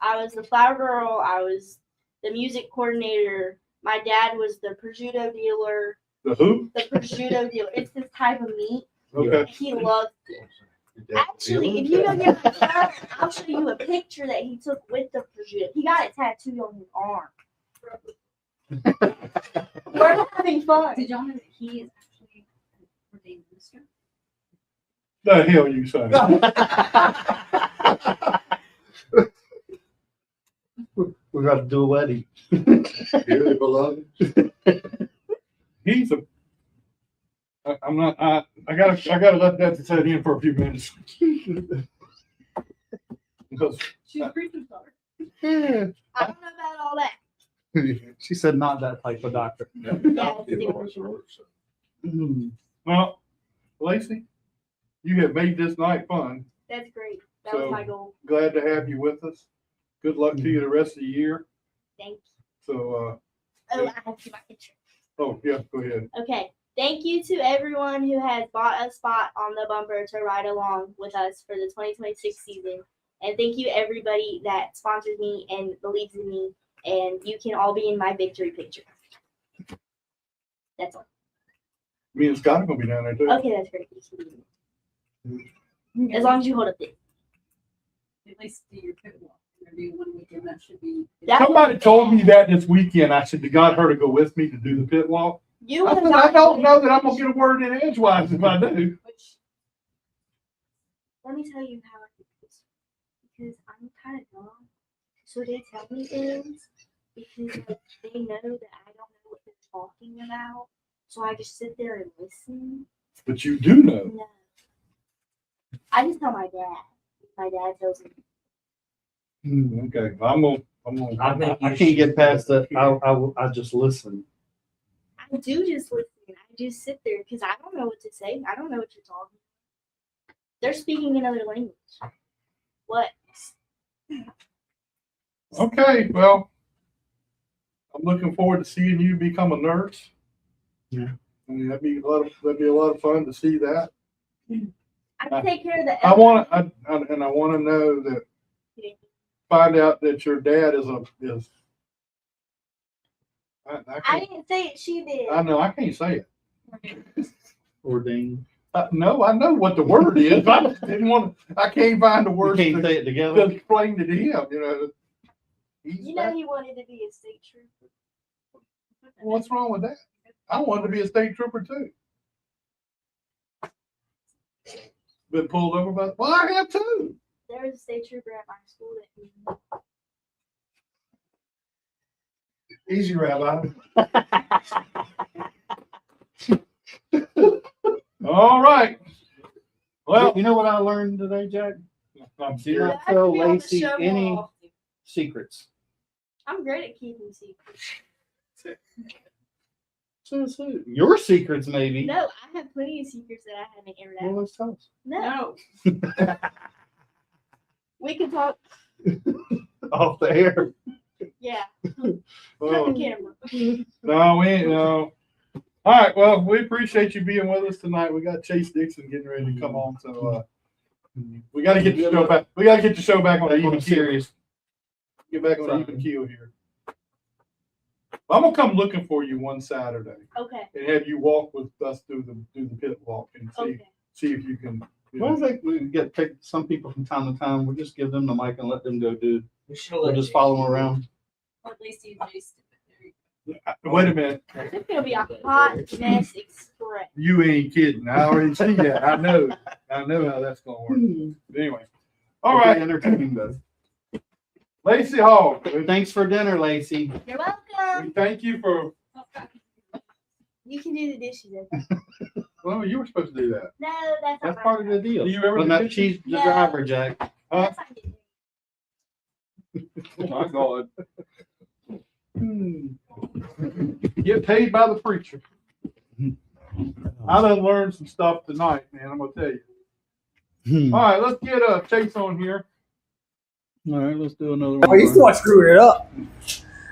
I was the flower girl. I was the music coordinator. My dad was the prosciutto dealer. The who? The prosciutto dealer. It's this type of meat. Okay. He loved it. Actually, if you go get my car, I'll show you a picture that he took with the prosciutto. He got it tattooed on his arm. We're having fun. Did y'all know that he is actually an ordained minister? The hell you say? we're about to do a wedding. Dearly beloved. He's a. I'm not. I gotta let that set in for a few minutes. Because She's a preacher's daughter. yeah, I don't know about all that. She said not that type of doctor. well, Lacey, you have made this night fun. That's great. That So- was my goal. Glad to have you with us. Good luck to you the rest of the year. Thank you. So, Oh, I have to my picture. oh yeah, go ahead. Okay. Thank you to everyone who has bought a spot on the bumper to ride along with us for the 2026 season. And thank you everybody that sponsors me and believes in me. And you can all be in my victory picture. That's all. Me and Scott are gonna be down there too. Okay, that's great. As long as you hold up this. At least do your pit walk. Maybe one weekend that should be. That Somebody would- told me that this weekend. I should have got her to go with me to do the pit walk. You I would said, not I don't know that I'm gonna get a word in edgewise if I do. Which Let me tell you how I do this. Because I'm kind of dumb. So they tell me things because like, they know that I don't know what they're talking about. So I just sit there and listen. But you do know. No. I just tell my dad. My dad tells me. Okay, I'm gonna. I can't get past that. I just listen. I do just listen. I just sit there because I don't know what to say. I don't know what you're talking about. They're speaking another language. What? Okay, well, I'm looking forward to seeing you become a nurse. Yeah. I mean, that'd be a lot of fun to see that. I can take care of the. I want to know that. Find out that your dad is. I didn't say it. She did. I know I can't say it. Ordained. No, I know what the word is. I just didn't want. I can't find the We words can't to say it together. explain it to him. You know. You know he wanted to be a state trooper. What's wrong with that? I wanted to be a state trooper too. Been pulled over by. Well, I have too. There was a state trooper at my school that. Easy, Rabbi. All right. Well, You know what I learned today, Jack? I'm Do serious. not tell be able to Lacey show any off. secrets. I'm great at keeping secrets. So, your secrets, maybe. No, I have plenty of secrets that I haven't aired Well, out. let's tell us. No, no, we can talk. Off the air. Yeah, Well, cut the camera. no, we ain't. No. All right. Well, we appreciate you being with us tonight. We got Chase Dixon getting ready to come on, so we got to get the show back. We got to get the show back on the even keel. Serious. Get back on the even keel here. I'm gonna come looking for you one Saturday Okay. and have you walk with us through the pit walk and Okay. see if you can. You Well, I know, think we get picked some people from time to time. We'll just give them the mic and let them go do. We should We'll just follow them around. or at least you just. wait a minute. It's gonna be a hot mess express. You ain't kidding. I already see that. I know how that's gonna work. But anyway. All right. Entertaining though. Lacey Hall. Thanks for dinner, Lacey. You're welcome. We thank you for. You can do the dishes. Well, you were supposed to do that. No, that's not That's my part of the deal. Do you ever Well, do not, dishes? she's the No. driver, Jack. Huh? That's not Oh my God. Get paid by the preacher. I done learned some stuff tonight, man. I'm gonna tell you. All right, let's get Chase on here. All right, let's do another Oh, one. you still screwing it up.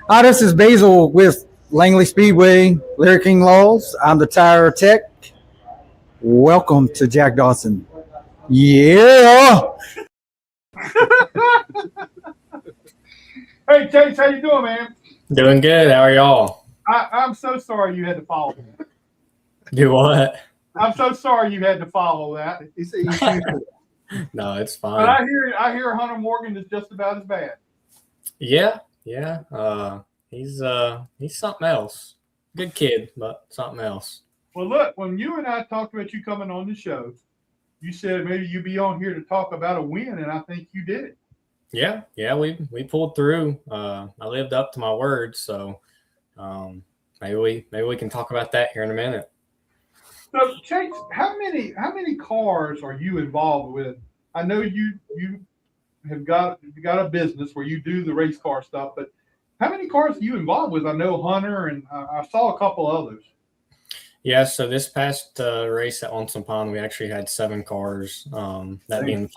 Hi, this is Basil with Langley Speedway, Lyric King Laws. I'm the tire tech. Welcome to Jack Dodson. Yeah. Hey Chase, how you doing, man? Doing good. How are y'all? I'm so sorry you had to follow that. Do what? I'm so sorry you had to follow that. He said you should. No, it's But fine. I hear Hunter Morgan is just about as bad. Yeah. He's something else. Good kid, but something else. Well, look, when you and I talked about you coming on the show, you said maybe you'd be on here to talk about a win, and I think you did it. Yeah, we pulled through. I lived up to my word, so maybe we can talk about that here in a minute. So, Chase, how many cars are you involved with? I know you have got a business where you do the race car stuff, but how many cars are you involved with? I know Hunter, and I saw a couple others. Yeah, so this past race at Lonesome Pond, we actually had 7 cars. That being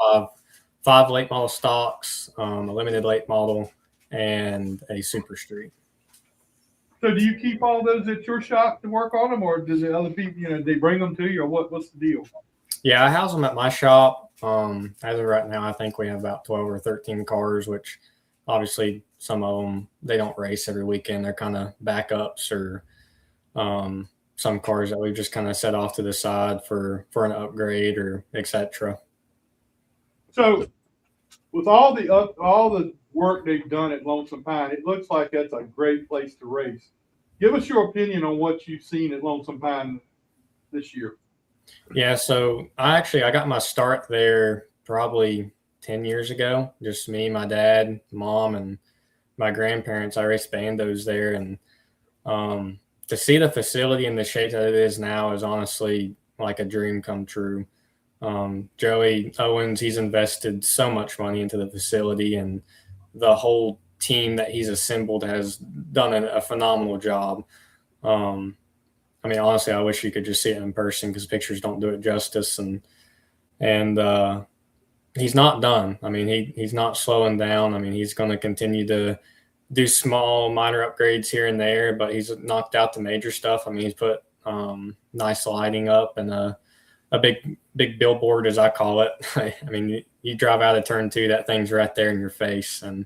five late model stocks, a limited late model, and a super street. So, do you keep all those at your shop to work on them, or does the other people, they bring them to you, or what's the deal? Yeah, I house them at my shop. As of right now, I think we have about 12 or 13 cars, which obviously some of them, they don't race every weekend. They're kind of backups or some cars that we've just kind of set off to the side for an upgrade or etc. So, with all the work they've done at Lonesome Pine, it looks like that's a great place to race. Give us your opinion on what you've seen at Lonesome Pine this year. Yeah, so I got my start there probably 10 years ago. Just me, my dad, mom, and my grandparents. I raced bandos there, and to see the facility in the shape that it is now is honestly like a dream come true. Joey Owens, he's invested so much money into the facility, and the whole team that he's assembled has done a phenomenal job. I mean, honestly, I wish you could just see it in person because pictures don't do it justice. And he's not done. I mean, he's not slowing down. I mean, he's going to continue to do small, minor upgrades here and there, but he's knocked out the major stuff. I mean, he's put nice lighting up and a big billboard, as I call it. I mean, you drive out of turn 2, that thing's right there in your face. And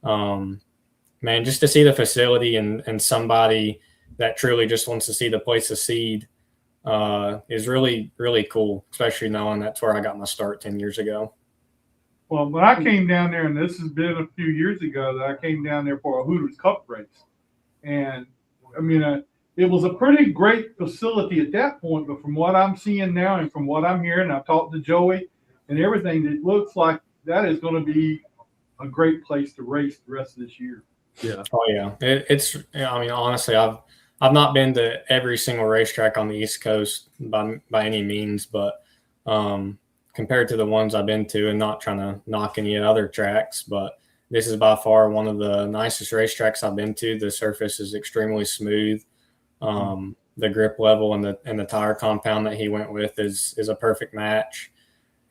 man, just to see the facility and somebody that truly just wants to see the place succeed is really, really cool, especially knowing that's where I got my start 10 years ago. Well, when I came down there, and this has been a few years ago, that I came down there for a Hooters Cup race. And, I mean, it was a pretty great facility at that point, but from what I'm seeing now and from what I'm hearing, I've talked to Joey and everything, it looks like that is going to be a great place to race the rest of this year. Yeah. Oh, yeah. It's, I mean, honestly, I've not been to every single racetrack on the East Coast by any means, but compared to the ones I've been to, and not trying to knock any other tracks, but this is by far one of the nicest racetracks I've been to. The surface is extremely smooth. The grip level and the tire compound that he went with is a perfect match.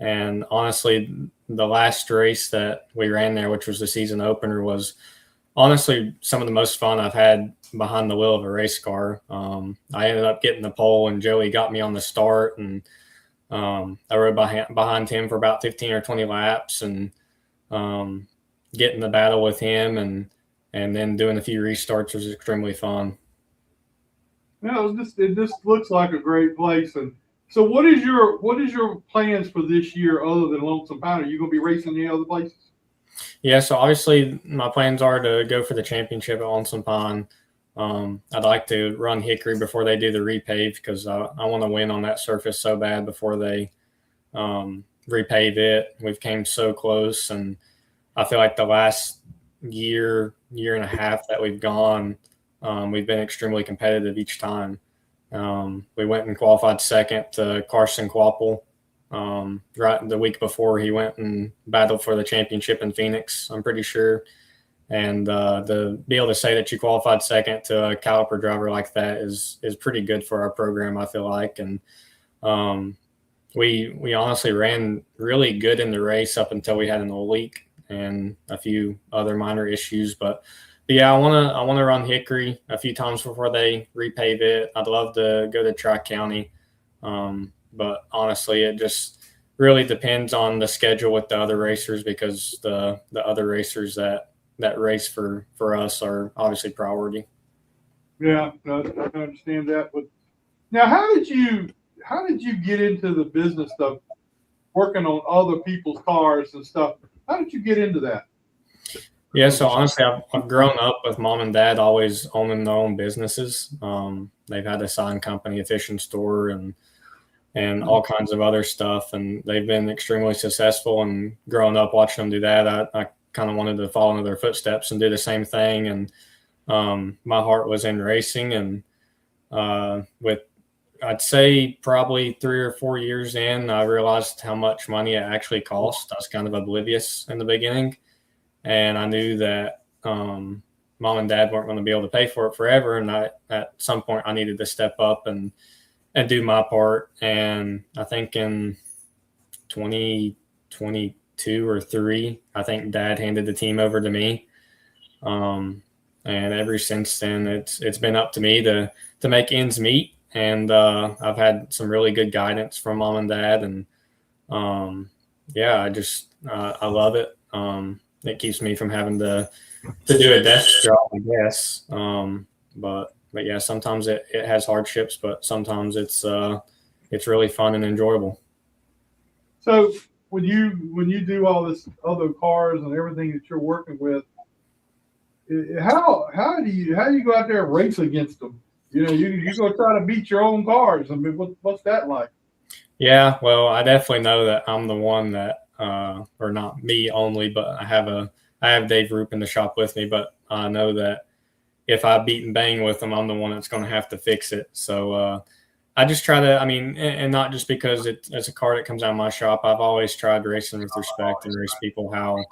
And honestly, the last race that we ran there, which was the season opener, was honestly some of the most fun I've had behind the wheel of a race car. I ended up getting the pole, and Joey got me on the start, and I rode behind him for about 15 or 20 laps, and getting the battle with him and then doing a few restarts was extremely fun. No, it just looks like a great place. And so what is your plans for this year other than Lonesome Pine? Are you going to be racing any other places? Yeah, so obviously my plans are to go for the championship at Lonesome Pine. I'd like to run Hickory before they do the repave because I want to win on that surface so bad before they repave it. We've came so close, and I feel like the last year and a half that we've gone, we've been extremely competitive each time. We went and qualified second to Carson Quapple right the week before he went and battled for the championship in Phoenix, I'm pretty sure. And to be able to say that you qualified second to a caliper driver like that is pretty good for our program, I feel like. And we honestly ran really good in the race up until we had an oil leak and a few other minor issues. But yeah, I want to run Hickory a few times before they repave it. I'd love to go to Tri-County. But honestly, it just really depends on the schedule with the other racers, because the other racers that race for us are obviously priority. Yeah, I understand that. But now, how did you get into the business of working on other people's cars and stuff? How did you get into that? Yeah, so honestly, I've grown up with mom and dad always owning their own businesses. They've had a sign company, a fishing store, and all kinds of other stuff, and they've been extremely successful. And growing up watching them do that, I kind of wanted to follow in their footsteps and do the same thing. And my heart was in racing. And with, I'd say probably 3 or 4 years in, I realized how much money it actually cost. I was kind of oblivious in the beginning. And I knew that mom and dad weren't going to be able to pay for it forever. And at some point I needed to step up and do my part. And I think in 2022 or 3, I think dad handed the team over to me. And ever since then, it's been up to me to make ends meet. And I've had some really good guidance from mom and dad. And yeah, I love it. It keeps me from having to do a desk job, I guess. But yeah, sometimes it has hardships, but sometimes it's really fun and enjoyable. So when you do all this other cars and everything that you're working with, how do you go out there and race against them? You go try to beat your own cars. I mean, what's that like? Yeah, well, I definitely know that I'm the one that, or not me only, but I have Dave Roop in the shop with me, but I know that if I beat and bang with him, I'm the one that's going to have to fix it. So I just try to, I mean, and not just because it's a car that comes out of my shop. I've always tried racing with respect and race people how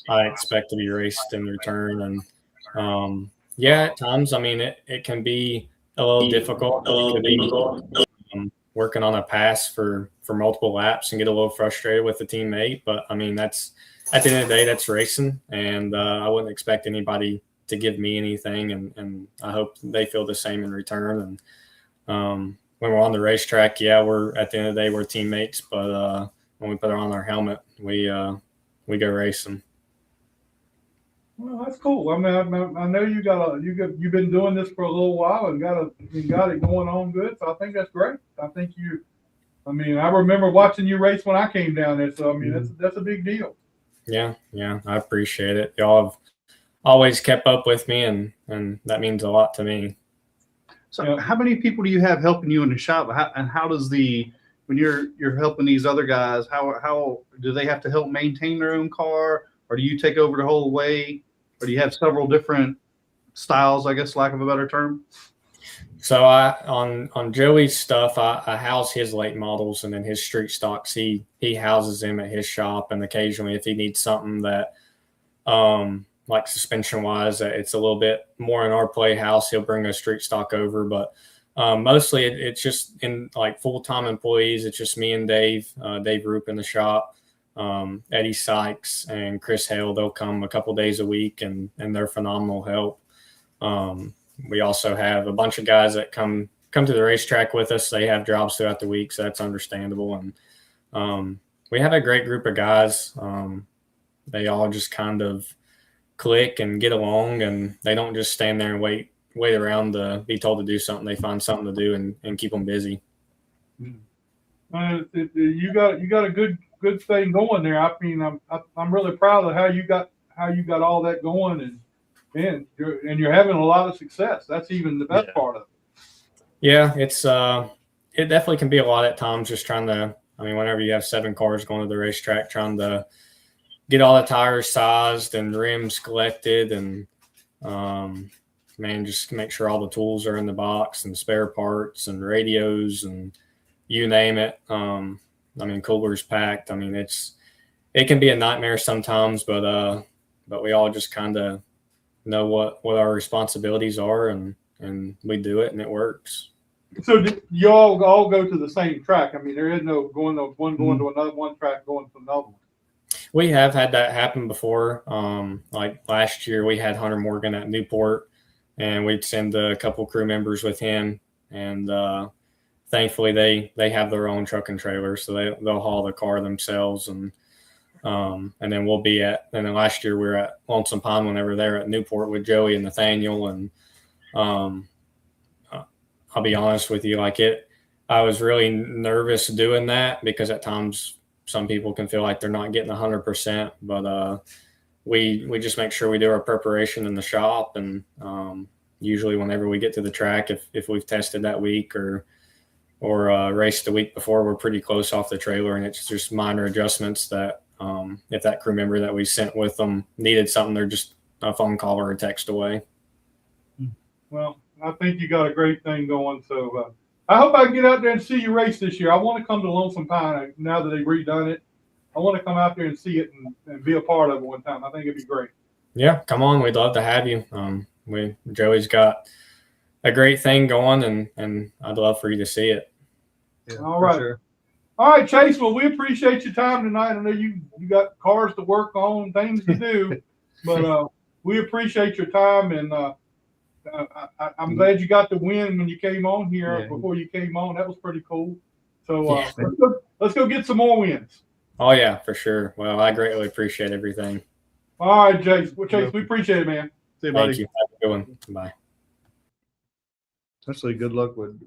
I expect to be raced in return. And yeah, at times, I mean, it can be a little difficult. It could be working on a pass for multiple laps and get a little frustrated with the teammate. But I mean, that's at the end of the day, that's racing. And I wouldn't expect anybody to give me anything. And I hope they feel the same in return. And when we're on the racetrack, yeah, we're at the end of the day, we're teammates. But when we put on our helmet, we go racing. Well, that's cool. I mean, I know you've been doing this for a little while and got it going on good. So I think that's great. I mean, I remember watching you race when I came down there. So I mean, that's a big deal. Yeah, I appreciate it. Y'all have always kept up with me, and that means a lot to me. So, how many people do you have helping you in the shop? How does when you're helping these other guys? How do they have to help maintain their own car? Or do you take over the whole way? Or do you have several different styles, I guess, lack of a better term? So on Joey's stuff, I house his late models, and then his street stocks, he houses them at his shop. And occasionally if he needs something that, like suspension wise, it's a little bit more in our playhouse, he'll bring a street stock over. But mostly it's just in like full-time employees. It's just me and Dave Roop in the shop. Eddie Sykes and Chris Hale, they'll come a couple days a week, and they're phenomenal help. We also have a bunch of guys that come to the racetrack with us. They have jobs throughout the week, so that's understandable. And we have a great group of guys. They all just kind of click and get along, and they don't just stand there and wait around to be told to do something. They find something to do and keep them busy. You got a good thing going there. I mean, I'm really proud of how you got all that going, and you're having a lot of success. That's even the best part of it. Yeah, it definitely can be a lot at times. Just trying to, I mean, whenever you have 7 cars going to the racetrack, trying to get all the tires sized and rims collected, and just make sure all the tools are in the box and spare parts and radios and you name it. I mean, coolers packed. I mean, it can be a nightmare sometimes, but we all just kind of know what our responsibilities are, and we do it, and it works. So you all go to the same track? I mean, there is no going to another one track going to another one. We have had that happen before. Like last year, we had Hunter Morgan at Newport, and we'd send a couple crew members with him, and thankfully they have their own truck and trailer, so they'll haul the car themselves. And then we'll be and then last year we were at Lonesome Pine whenever they're at Newport with Joey and Nathaniel. And I'll be honest with you, I was really nervous doing that, because at times some people can feel like they're not getting 100%, but we just make sure we do our preparation in the shop. And usually whenever we get to the track, if we've tested that week or raced the week before, we're pretty close off the trailer, and it's just minor adjustments that If that crew member that we sent with them needed something, they're just a phone call or a text away. Well, I think you got a great thing going. So I hope I can get out there and see you race this year. I want to come to Lonesome Pine now that they've redone it. I want to come out there and see it and be a part of it one time. I think it'd be great. Yeah, come on. We'd love to have you. Joey's got a great thing going, and I'd love for you to see it. Yeah, All for right. sure. All right, Chase. Well, we appreciate your time tonight. I know you got cars to work on, things to do, but we appreciate your time, and I'm glad you got the win when you came on here. Yeah. Before you came on. That was pretty cool. So Yeah. let's go get some more wins. Oh, yeah, for sure. Well, I greatly appreciate everything. All right, Chase. Well, Chase, we appreciate it, man. See you, buddy. Thank you. Have a good one. Bye. Especially good luck with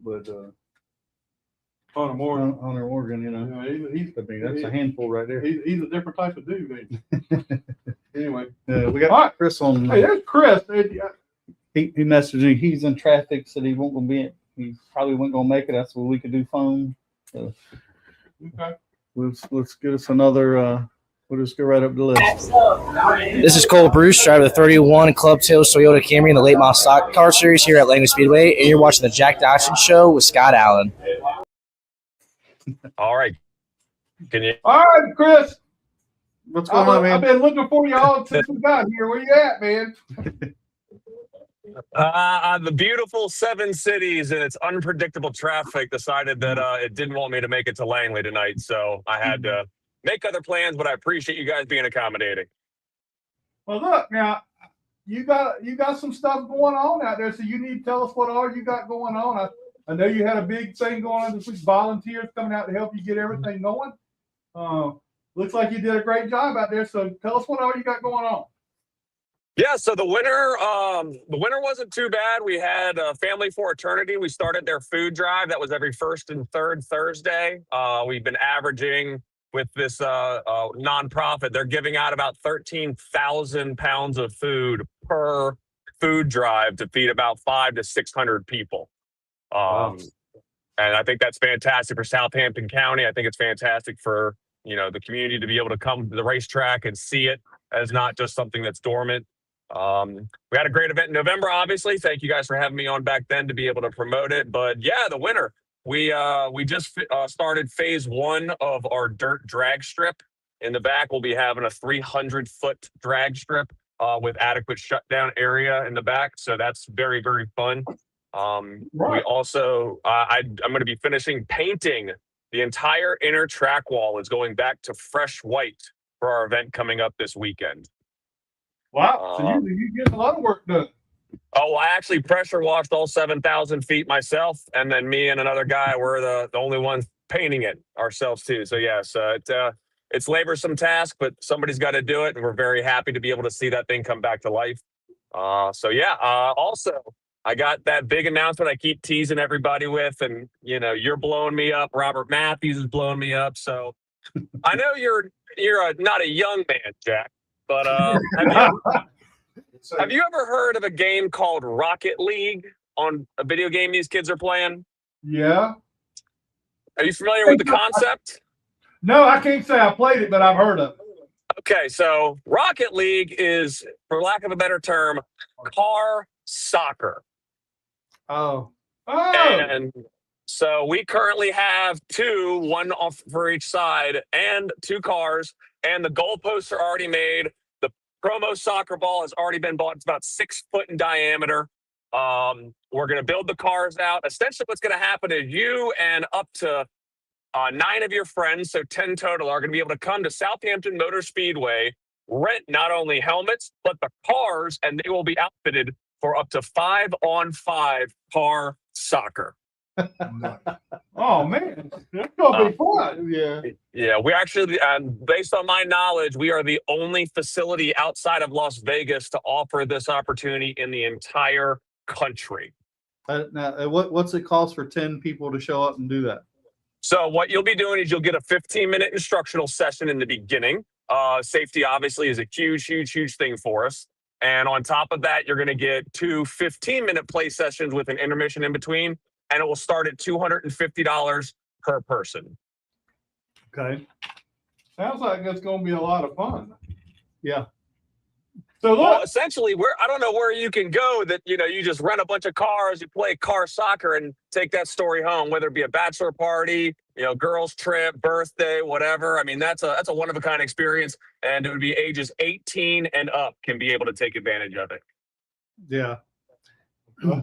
Hunter Morgan. Hunter Morgan. You know, I mean, that's a handful right there. He's a different type of dude. Man. Anyway, We got all right. Chris on. Hey, there's Chris. He messaged me. He's in traffic. Said he won't gonna be. He probably wasn't gonna make it. That's what we could do phone. So Okay. let's get us another. We'll just go right up the list. This is Cole Bruce, driver of the 31 Club Tails Toyota Camry in the late model stock car series here at Langley Speedway, and you're watching the Jack Dodson'S Show with Scott Allen. All right. Can you? All right, Chris. What's going on, I've man? been looking for you all since we got here. Where you at, man? The beautiful Seven Cities and its unpredictable traffic decided that it didn't want me to make it to Langley tonight, so I had to make other plans. But I appreciate you guys being accommodating. Well, look now, you got some stuff going on out there, so you need to tell us what all you got going on. I know you had a big thing going on this week. Volunteers coming out to help you get everything going. Looks like you did a great job out there. So tell us what all you got going on. Yeah, so the winter wasn't too bad. We had Family for Eternity. We started their food drive. That was every first and third Thursday. We've been averaging with this nonprofit. They're giving out about 13,000 pounds of food per food drive to feed about 500 to 600 people. And I think that's fantastic for Southampton County. I think it's fantastic for the community to be able to come to the racetrack and see it as not just something that's dormant. We had a great event in November, obviously. Thank you guys for having me on back then to be able to promote it. But yeah, the winter, we just started phase 1 of our dirt drag strip. In the back, we'll be having a 300-foot drag strip with adequate shutdown area in the back. So that's very, very fun. We also, I'm going to be finishing painting the entire inner track wall. Is going back to fresh white for our event coming up this weekend. Wow. So you get a lot of work done. Oh, I actually pressure washed all 7,000 feet myself. And then me and another guy were the only ones painting it ourselves too. So yes, it's laborsome task, but somebody's got to do it. And we're very happy to be able to see that thing come back to life. Also, I got that big announcement I keep teasing everybody with, and you're blowing me up. Robert Matthews is blowing me up. So I know you're not a young man, Jack, but have you ever heard of a game called Rocket League on a video game these kids are playing? Yeah. Are you familiar with the concept? No, I can't say I played it, but I've heard of it. Okay, so Rocket League is, for lack of a better term, car soccer. Oh. And so we currently have 2, one off for each side, and 2 cars, and the goalposts are already made. The promo soccer ball has already been bought. It's about 6 foot in diameter. We're going to build the cars out. Essentially, what's going to happen is you and up to 9 of your friends, so 10 total, are going to be able to come to Southampton Motor Speedway, rent not only helmets, but the cars, and they will be outfitted for up to 5-on-5 car soccer. Oh man, that's gonna be fun. Yeah. We actually, based on my knowledge, we are the only facility outside of Las Vegas to offer this opportunity in the entire country. Now, what's it cost for 10 people to show up and do that? So what you'll be doing is you'll get a 15-minute instructional session in the beginning. Safety obviously is a huge thing for us. And on top of that, you're going to get 2 15-minute play sessions with an intermission in between, and it will start at $250 per person. Okay. Sounds like it's going to be a lot of fun. Yeah. So Well, look, essentially, I don't know where you can go that, you just rent a bunch of cars, you play car soccer and take that story home, whether it be a bachelor party, girls trip, birthday, whatever. I mean, that's a one of a kind experience. And it would be ages 18 and up can be able to take advantage of it. Yeah.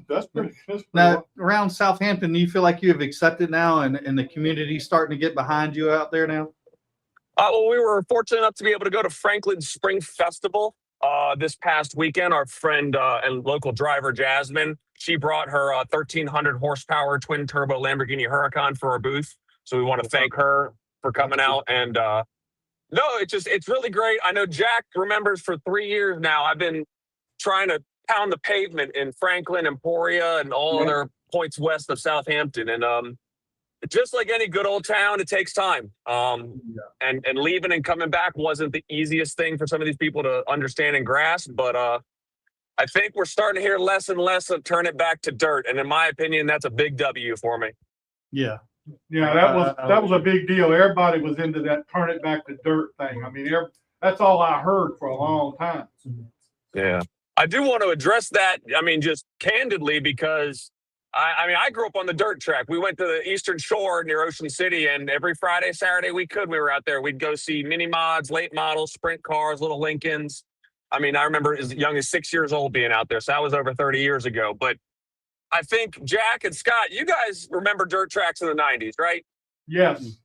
that's pretty Now, around Southampton, do you feel like you have accepted now and the community starting to get behind you out there now? Well, we were fortunate enough to be able to go to Franklin's Spring Festival this past weekend. Our friend and local driver, Jasmine, she brought her 1,300 horsepower twin turbo Lamborghini Huracan for our booth. So we want to thank her for coming out. And no, it's really great. I know Jack remembers for 3 years now, I've been trying to pound the pavement in Franklin, Emporia, and all other points west of Southampton. And just like any good old town, it takes time. And leaving and coming back wasn't the easiest thing for some of these people to understand and grasp. But I think we're starting to hear less and less of turn it back to dirt. And in my opinion, that's a big W for me. Yeah. Yeah, that was a big deal. Everybody was into that turn it back to dirt thing. I mean, that's all I heard for a long time. Yeah. I do want to address that. I mean, just candidly, because I grew up on the dirt track. We went to the Eastern Shore near Ocean City, and every Friday, Saturday we were out there. We'd go see mini mods, late models, sprint cars, little Lincolns. I mean, I remember as young as 6 years old being out there. So that was over 30 years ago. But I think Jack and Scott, you guys remember dirt tracks in the 90s, right? Yes.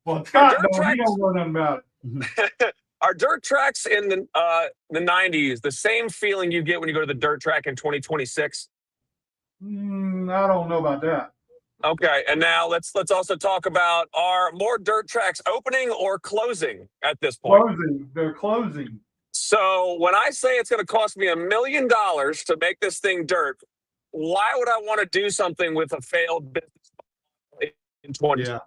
Well, Scott, he don't know nothing about it. Are dirt tracks in the 90s the same feeling you get when you go to the dirt track in 2026? I don't know about that. Okay, and now let's also talk about, are more dirt tracks opening or closing at this point? They're closing. So when I say it's going to cost me $1 million to make this thing dirt, why would I want to do something with a failed business in 2020?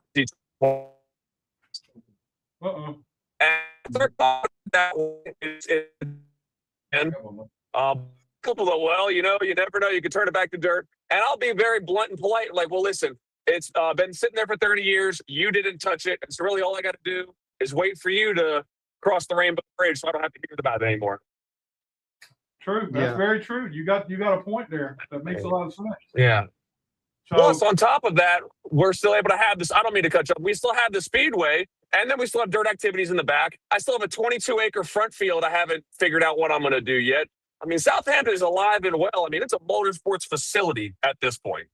And third thought that is, well, you never know. You could turn it back to dirt. And I'll be very blunt and polite. Like, well, listen, it's been sitting there for 30 years. You didn't touch it. So really all I got to do is wait for you to cross the Rainbow Bridge so I don't have to hear about it anymore. True. That's very true. You got a point there. That makes a lot of sense. Yeah. So, plus, on top of that, we're still able to have this. I don't mean to cut you off. We still have the Speedway, and then we still have dirt activities in the back. I still have a 22-acre front field. I haven't figured out what I'm going to do yet. I mean, Southampton is alive and well. I mean, it's a motorsports facility at this point.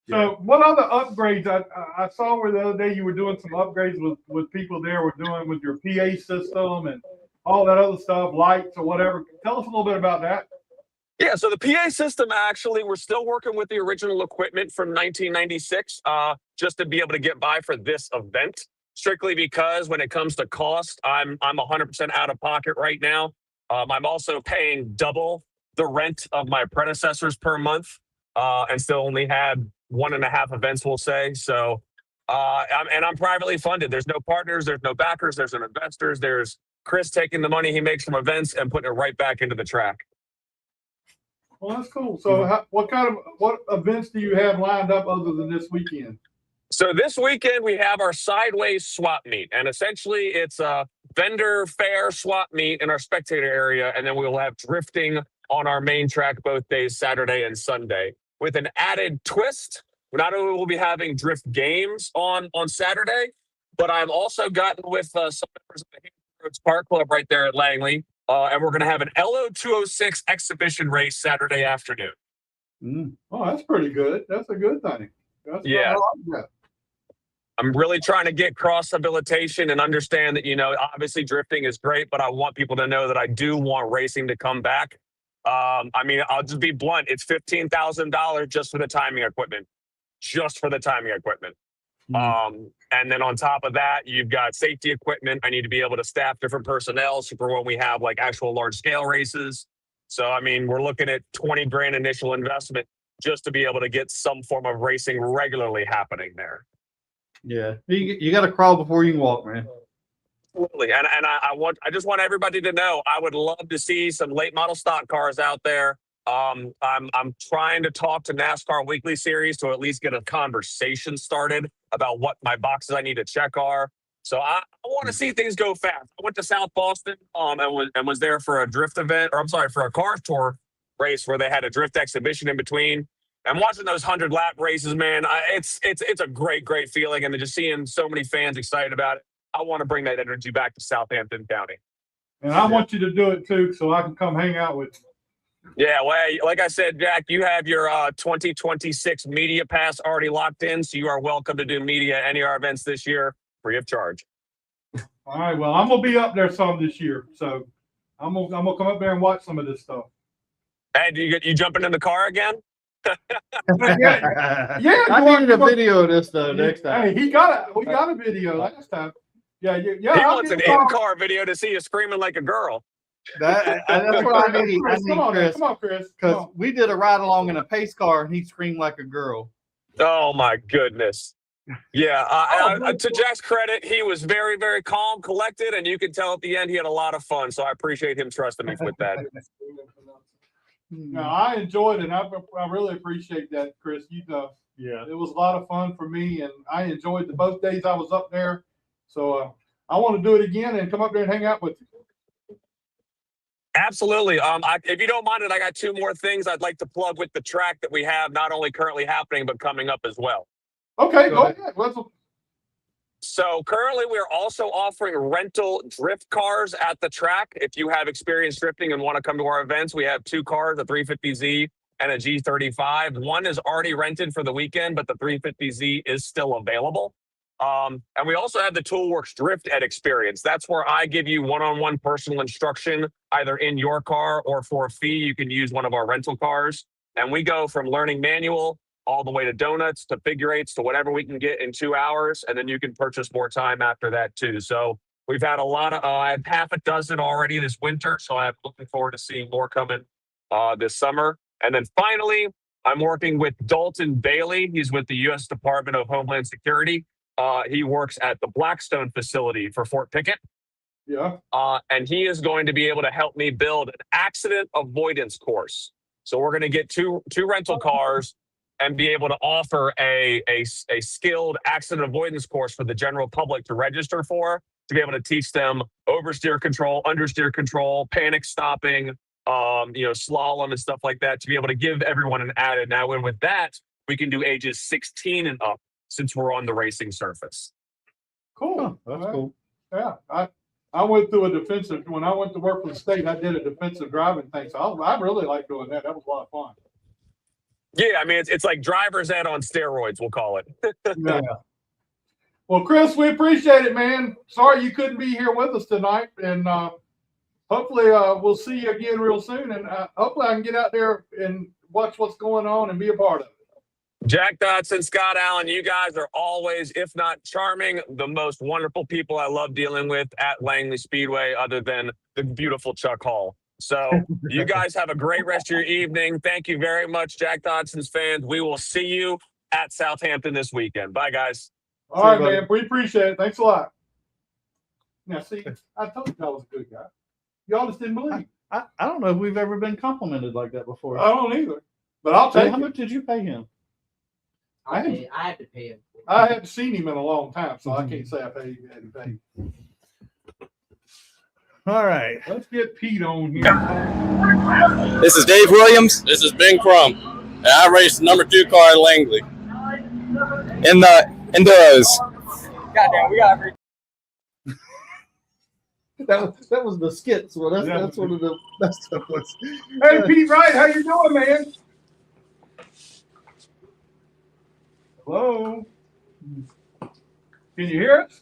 So what other upgrades? I saw where the other day you were doing some upgrades with people there were doing with your PA system and all that other stuff, lights or whatever. Tell us a little bit about that. Yeah, so the PA system, actually, we're still working with the original equipment from 1996 just to be able to get by for this event, strictly because when it comes to cost, I'm 100% out of pocket right now. I'm also paying double the rent of my predecessors per month and still only had 1.5 events, we'll say. So, I'm privately funded. There's no partners, there's no backers, there's no investors. There's Chris taking the money he makes from events and putting it right back into the track. Well, that's cool. So what events do you have lined up other than this weekend? So this weekend we have our sideways swap meet, and essentially it's a vendor fair swap meet in our spectator area, and then we will have drifting on our main track both days, Saturday and Sunday. With an added twist, not only will we be having drift games on Saturday, but I've also gotten with some members of the Hampton Roads Park Club right there at Langley, and we're going to have an LO206 exhibition race Saturday afternoon. Oh, that's pretty good. That's a good thing. Yeah. I'm really trying to get cross-habilitation and understand that, obviously drifting is great, but I want people to know that I do want racing to come back. I mean, I'll just be blunt. It's $15,000 just for the timing equipment. Just for the timing equipment. And then on top of that, you've got safety equipment. I need to be able to staff different personnel for when we have like actual large scale races. So, I mean, we're looking at $20,000 initial investment just to be able to get some form of racing regularly happening there. Yeah, you got to crawl before you can walk, man. Absolutely, and I just want everybody to know I would love to see some late model stock cars out there. I'm trying to talk to NASCAR Weekly Series to at least get a conversation started about what my boxes I need to check are. So I want to see things go fast. I went to South Boston and was there for a drift event, or I'm sorry, for a car tour race where they had a drift exhibition in between. And watching those 100-lap races, man, it's a great feeling. And just seeing so many fans excited about it, I want to bring that energy back to Southampton County. And I want you to do it too, so I can come hang out with you. Yeah, well, like I said, Jack, you have your 2026 media pass already locked in, so you are welcome to do media at any of our events this year, free of charge. All right, well, I'm gonna be up there some this year, so I'm gonna come up there and watch some of this stuff. Hey, you jumping in the car again? Yeah, I needed a video of this though next time. Hey, we got a video last time. Yeah. He wants an in-car video to see you screaming like a girl. That's what I need. Come on, Chris. Because we did a ride along in a pace car and he screamed like a girl. Oh my goodness. Yeah, to Jack's credit, he was very, very calm, collected, and you could tell at the end he had a lot of fun. So I appreciate him trusting me with that. No, I enjoyed it. I really appreciate that, Chris. You know, Yeah. it was a lot of fun for me, and I enjoyed the both days I was up there. So I want to do it again and come up there and hang out with you. Absolutely. If you don't mind it, I got two more things I'd like to plug with the track that we have, not only currently happening, but coming up as well. Okay, go ahead. So currently we're also offering rental drift cars at the track. If you have experience drifting and want to come to our events, we have two cars, a 350Z and a G35. One is already rented for the weekend, but the 350Z is still available. And we also have the Toolworks Drift Ed experience. That's where I give you one-on-one personal instruction, either in your car or for a fee, you can use one of our rental cars. And we go from learning manual all the way to donuts to figure eights to whatever we can get in 2 hours. And then you can purchase more time after that too. So we've had a lot of, I had half a dozen already this winter. So I'm looking forward to seeing more coming this summer. And then finally, I'm working with Dalton Bailey. He's with the U.S. Department of Homeland Security. He works at the Blackstone facility for Fort Pickett. Yeah. And he is going to be able to help me build an accident avoidance course. So we're going to get two rental cars and be able to offer a skilled accident avoidance course for the general public to register for, to be able to teach them oversteer control, understeer control, panic stopping, slalom and stuff like that, to be able to give everyone an added. Now, and with that, we can do ages 16 and up, since we're on the racing surface. Cool. That's cool. Yeah. I went through when I went to work for the state, I did a defensive driving thing. So I really like doing that. That was a lot of fun. Yeah, I mean, it's like driver's ed on steroids, we'll call it. Yeah. Well, Chris, we appreciate it, man. Sorry you couldn't be here with us tonight. And hopefully we'll see you again real soon. And hopefully I can get out there and watch what's going on and be a part of it. Jack Dodson, Scott Allen, you guys are always, if not charming, the most wonderful people I love dealing with at Langley Speedway, other than the beautiful Chuck Hall. So you guys have a great rest of your evening. Thank you very much, Jack Dodson'S fans. We will see you at Southampton this weekend. Bye, guys. All right, man. We appreciate it. Thanks a lot. Now, see, I told you I was a good guy. Y'all just didn't believe. I don't know if we've ever been complimented like that before. I don't either. But I'll take How it. much did you pay him? I have to pay him. I haven't seen him in a long time, so I can't say I paid anything. All right. Let's get Pete on here. This is Dave Williams. This is Ben Crum. And I raced the number 2 car at Langley. In those. Goddamn, we got That was the skits. Well, that's one of the best ones. Hey, Pete Wright, how you doing, man? Hello. Can you hear us?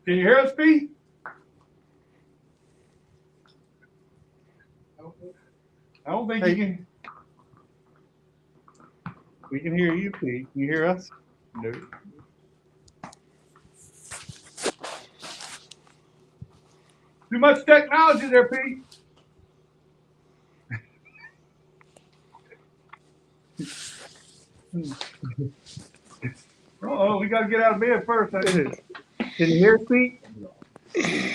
Can you hear us, Pete? I don't think you can. We can hear you, Pete. Can you hear us? No. Too much technology there, Pete. Uh-oh, we got to get out of bed first. Can you hear us, Pete? Hey,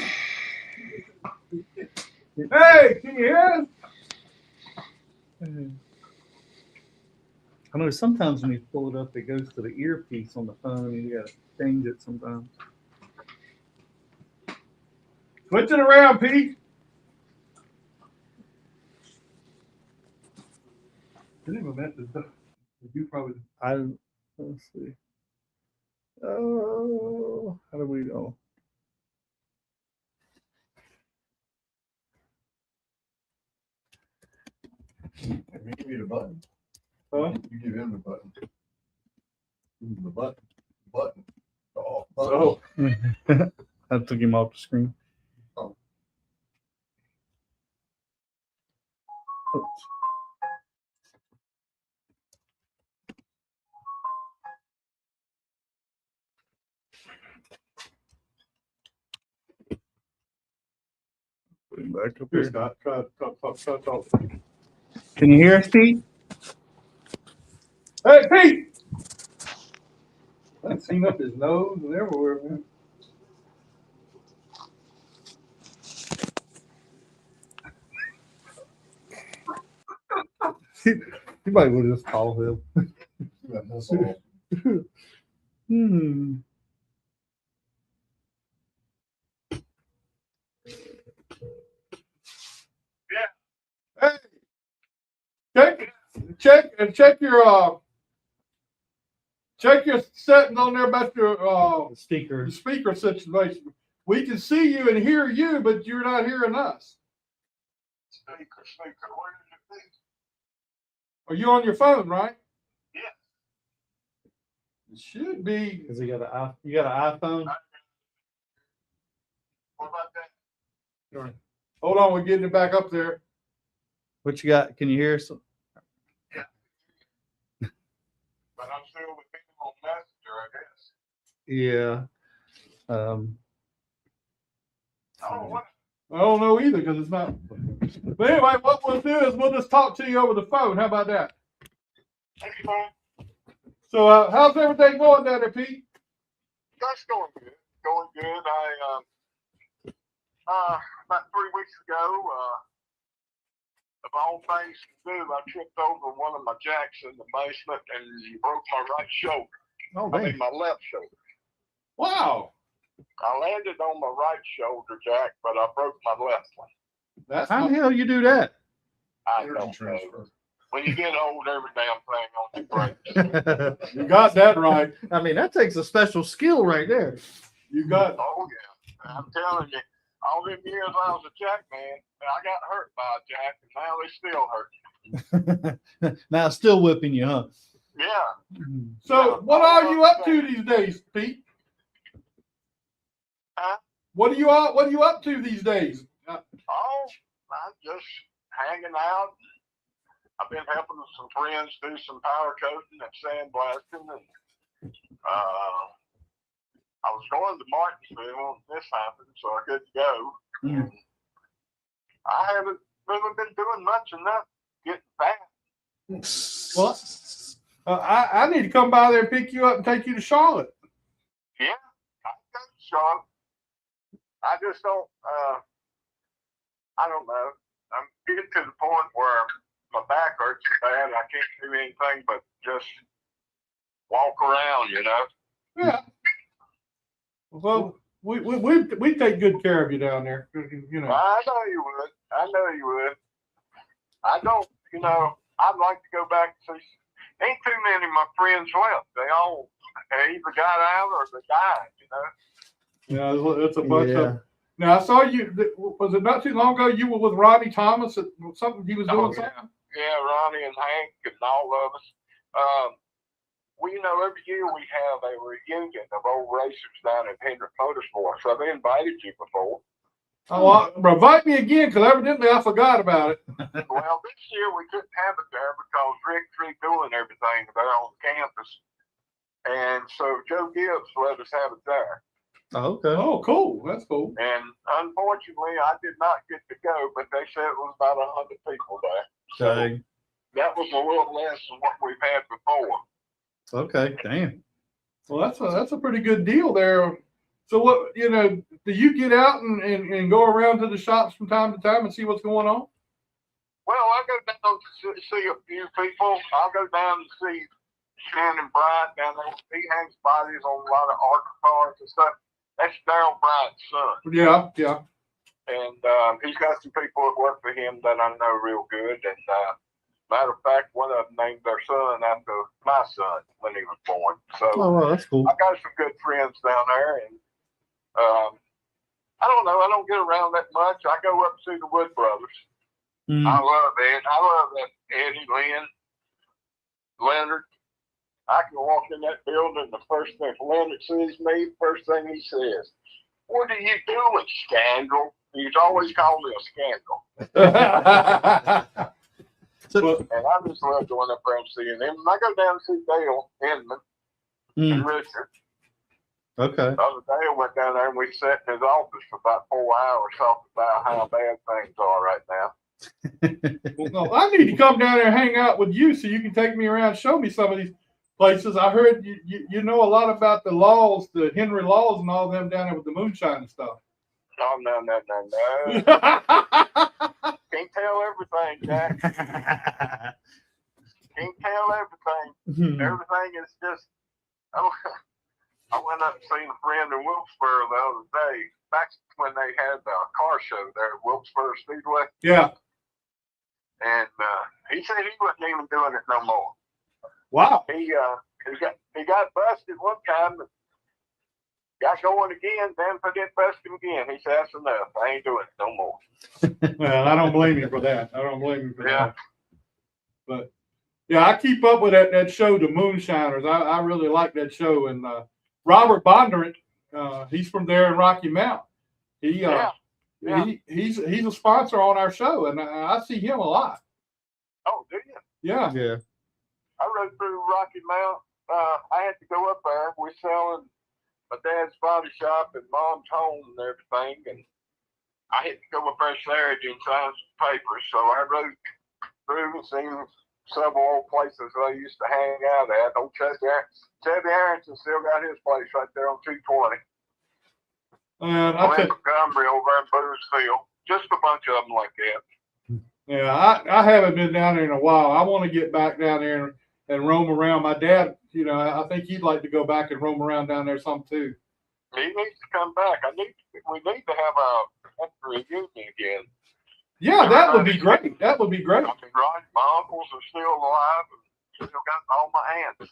can you hear us? I know sometimes when you pull it up, it goes to the earpiece on the phone, and you gotta change it sometimes. Switch it around, Pete. Didn't even mess it up. You probably. Let's see. Oh, how do we go? Let me give you the button. Huh? You give him the button. The button. Button. Oh. Oh. I took him off the screen. Oh. Oops. Put him back up Here, here. Scott. Talk. Can you hear us, Pete? Hey, Pete! I've seen up his nose and everywhere, man. You might want to just call him. That's all. Hmm. Hey! Check your settings on there about your The speaker. the speaker situation. We can see you and hear you, but you're not hearing us. Speaker. Where did it be? Are you on your phone, right? Yeah. It should be. Because you got an iPhone. What about that? Hold on, we're getting it back up there. What you got? Can you hear us? Yeah. But I'm still with people on Messenger, I guess. Yeah. I don't know either because it's not. But anyway, what we'll do is we'll just talk to you over the phone. How about that? Thank you, man. So, how's everything going down there, Pete? That's going good. Going good. About 3 weeks ago, of all things to do, I tripped over one of my jacks in the basement and broke my right shoulder. Oh, I mean, my left shoulder. Wow. I landed on my right shoulder, Jack, but I broke my left one. That's How the hell you do that? I don't know. When you get old, every damn thing on your breaks. You got that right. I mean, that takes a special skill right there. You got. Oh yeah, I'm telling you, all them years I was a jack man, I got hurt by a jack, and now they still hurt. Now it's still whipping you, huh? Yeah. So, what are you up to these days, Pete? Huh? What are you up to these days? Oh, I'm just hanging out. I've been helping some friends do some powder coating and sandblasting, and I was going to Martinsville when this happened, so I could go. Mm. I haven't really been doing much enough getting fat. Well, I need to come by there and pick you up and take you to Charlotte. Yeah, I can go to Charlotte. I just don't. I don't know. I'm getting to the point where my back hurts so bad I can't do anything but just walk around, you know. Yeah. Well, we take good care of you down there. You know. I know you would. I know you would. I don't. You know, I'd like to go back and see. Ain't too many of my friends left. They either got out or they died. You know. Yeah, it's a bunch of. Now I saw you. Was it not too long ago? You were with Ronnie Thomas at something he was doing. Yeah, Ronnie and Hank and all of us. We every year we have a reunion of old racers down at Hendrick Motorsports. I've invited you before. Oh, invite me again because evidently I forgot about it. Well, this year we couldn't have it there because Rick's redoing everything there on campus, and so Joe Gibbs let us have it there. Oh, okay. Oh, cool. That's cool. And unfortunately, I did not get to go, but they said it was about 100 people there. So that was a little less than what we've had before. Okay, damn. Well, that's a pretty good deal there. So what, do you get out and go around to the shops from time to time and see what's going on? Well, I go down to see a few people. I'll go down and see Shannon Bryant down there. He hangs bodies on a lot of art cars and stuff. That's Daryl Bryant's son. Yeah, yeah. And he's got some people that work for him that I know real good. And matter of fact, one of them named their son after my son when he was born. So Oh, wow, that's cool. I got some good friends down there. And I don't know. I don't get around that much. I go up to see the Wood Brothers. Mm. I love Ed. I love that Eddie Leonard. I can walk in that building. The first thing Leonard sees me, first thing he says, "What are you doing, scandal?" He's always called me a scandal. And I just love going up there and seeing him. And I go down and see Dale Inman and Richard. Okay. The other day I went down there and we sat in his office for about 4 hours talking about how bad things are right now. Well, I need to come down there and hang out with you so you can take me around and show me some of these places. I heard you know a lot about the Laws, the Henry Laws and all them down there with the moonshine and stuff. Oh, no. Can't tell everything, Jack. Can't tell everything. Everything is just... I went up and seen a friend in Wilkesboro the other day, back when they had the car show there at Wilkesboro Speedway. Yeah. And he said he wasn't even doing it no more. Wow. He got busted one time, and got going again, then didn't bust him again. He said, "That's enough. I ain't doing it no more." Well, I don't blame you for that. That. But yeah, I keep up with that show, The Moonshiners. I really like that show. And Robert Bondurant, he's from there in Rocky Mount. He's a sponsor on our show, and I see him a lot. Oh, do you? Yeah. Yeah. I rode through Rocky Mount. I had to go up there. We're selling my dad's body shop and mom's home and everything, and I had to go up there Saturday and sign some papers. So I rode through and seen several old places I used to hang out at. Old Chevy Aronson still got his place right there on 220. And Montgomery over in Boonesville. Just a bunch of them like that. Yeah, I haven't been down there in a while. I want to get back down there and roam around. My dad, I think he'd like to go back and roam around down there some too. He needs to come back. We need to have a reunion again. Yeah, that would be great. That would be great. I mean, right, my uncles are still alive and still got all my aunts.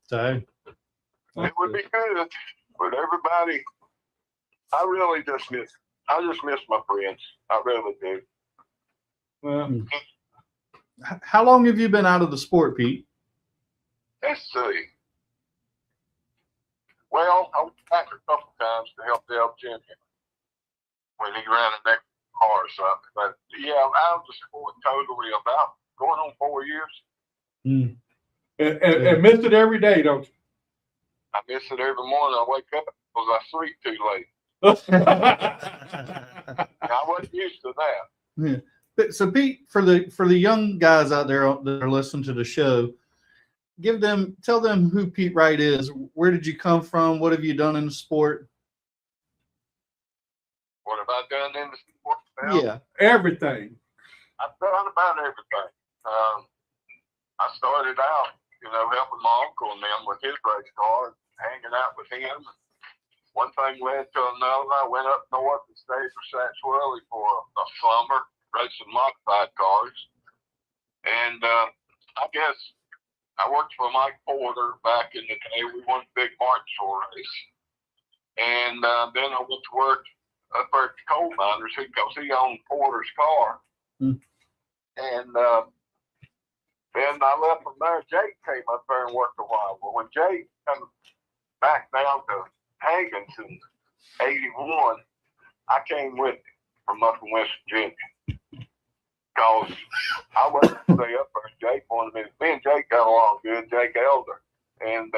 So it would be good, but everybody, I just miss my friends. I really do. Well, how long have you been out of the sport, Pete? Let's see. Well, I went back a couple times to help Dale Jr. when he ran a next car or something. But yeah, out of the sport totally about going on 4 years. And miss it every day, don't you? I miss it every morning. I wake up because I sleep too late. I wasn't used to that. Yeah. So Pete, for the young guys out there that are listening to the show, tell them who Pete Wright is. Where did you come from? What have you done in the sport? What have I done in the sport? Well, Yeah, everything. I've done about everything. I started out, helping my uncle and them with his race car, hanging out with him. One thing led to another. I went up north and stayed for Satchwelly for a summer, racing modified cars. And I guess I worked for Mike Porter back in the day. We won the big Martinsville race. And then I went to work up at the coal miners because he owned Porter's car. And then I left from there. Jake came up there and worked a while. But when Jake came back down to Hagen's in 81, I came with him from up in West Virginia. Because I wasn't to stay up there. Jake wanted me. Me and Jake got along good, Jake Elder. And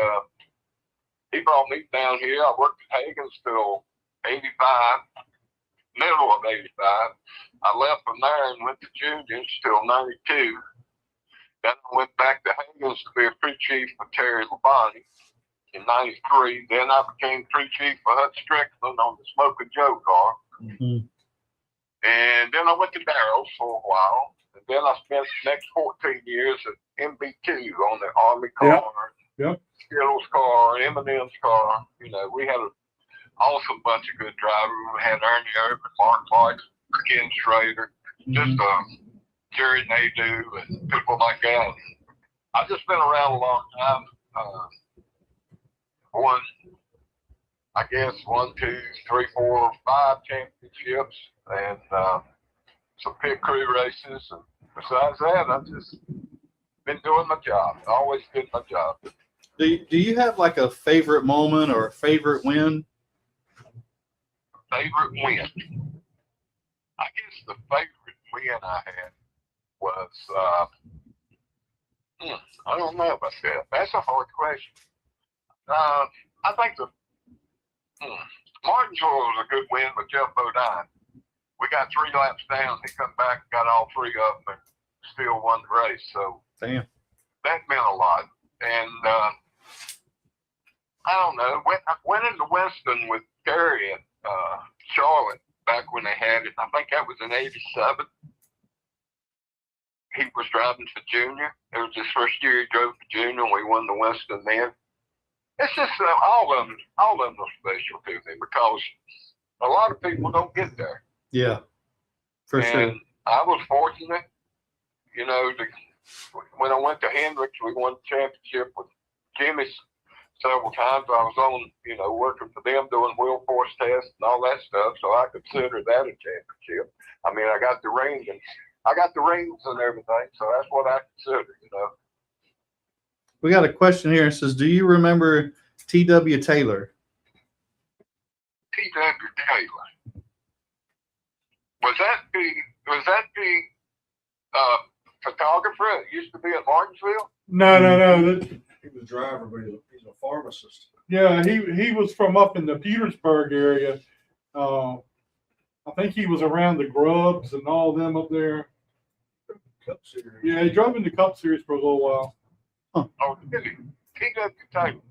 he brought me down here. I worked at Hagen's till 85, middle of 85. I left from there and went to Juniors till 92. Then I went back to Hagen's to be a crew chief for Terry Labonte in 93. Then I became crew chief for Hut Strickland on the Smoking Joe car. And then I went to Darrell's for a while. And then I spent the next 14 years at MB2 on the Army car, Yep. Skittles car, M&M's car. You know, we had an awesome bunch of good drivers. We had Ernie Irvin, Mark Martin, Ken Schrader, just Jerry Nadeau, and people like that. I've just been around a long time. I guess 1, 2, 3, 4, 5 championships, and some pit crew races. And besides that, I've just been doing my job. Always did my job. Do you have like a favorite moment or a favorite win? Favorite win? I guess the favorite win I had was, I don't know about that. That's a hard question. I think the Martinsville was a good win with Jeff Bodine. We got 3 laps down. He come back and got all 3 of them and still won the race. So damn, that meant a lot. And I don't know. Went into Winston with Gary and Charlotte back when they had it. I think that was in '87. He was driving for Junior. It was his first year he drove for Junior, and we won the Winston then. It's just all of them are special to me because a lot of people don't get there. Yeah, for sure. And I was fortunate, you know, when I went to Hendricks, we won the championship with Jimmy several times. I was on, you know, working for them doing wheel force tests and all that stuff, so I consider that a championship. I mean, I got the rings and everything, so that's what I consider, you know. We got a question here. It says, do you remember T.W. Taylor? T.W. Taylor. Was that the photographer that used to be at Martinsville? No. He was a driver, but he's a pharmacist. Yeah, he was from up in the Petersburg area. I think he was around the Grubs and all of them up there. Cup Series. Yeah, he drove in the Cup Series for a little while. Oh, really? T.W. Taylor.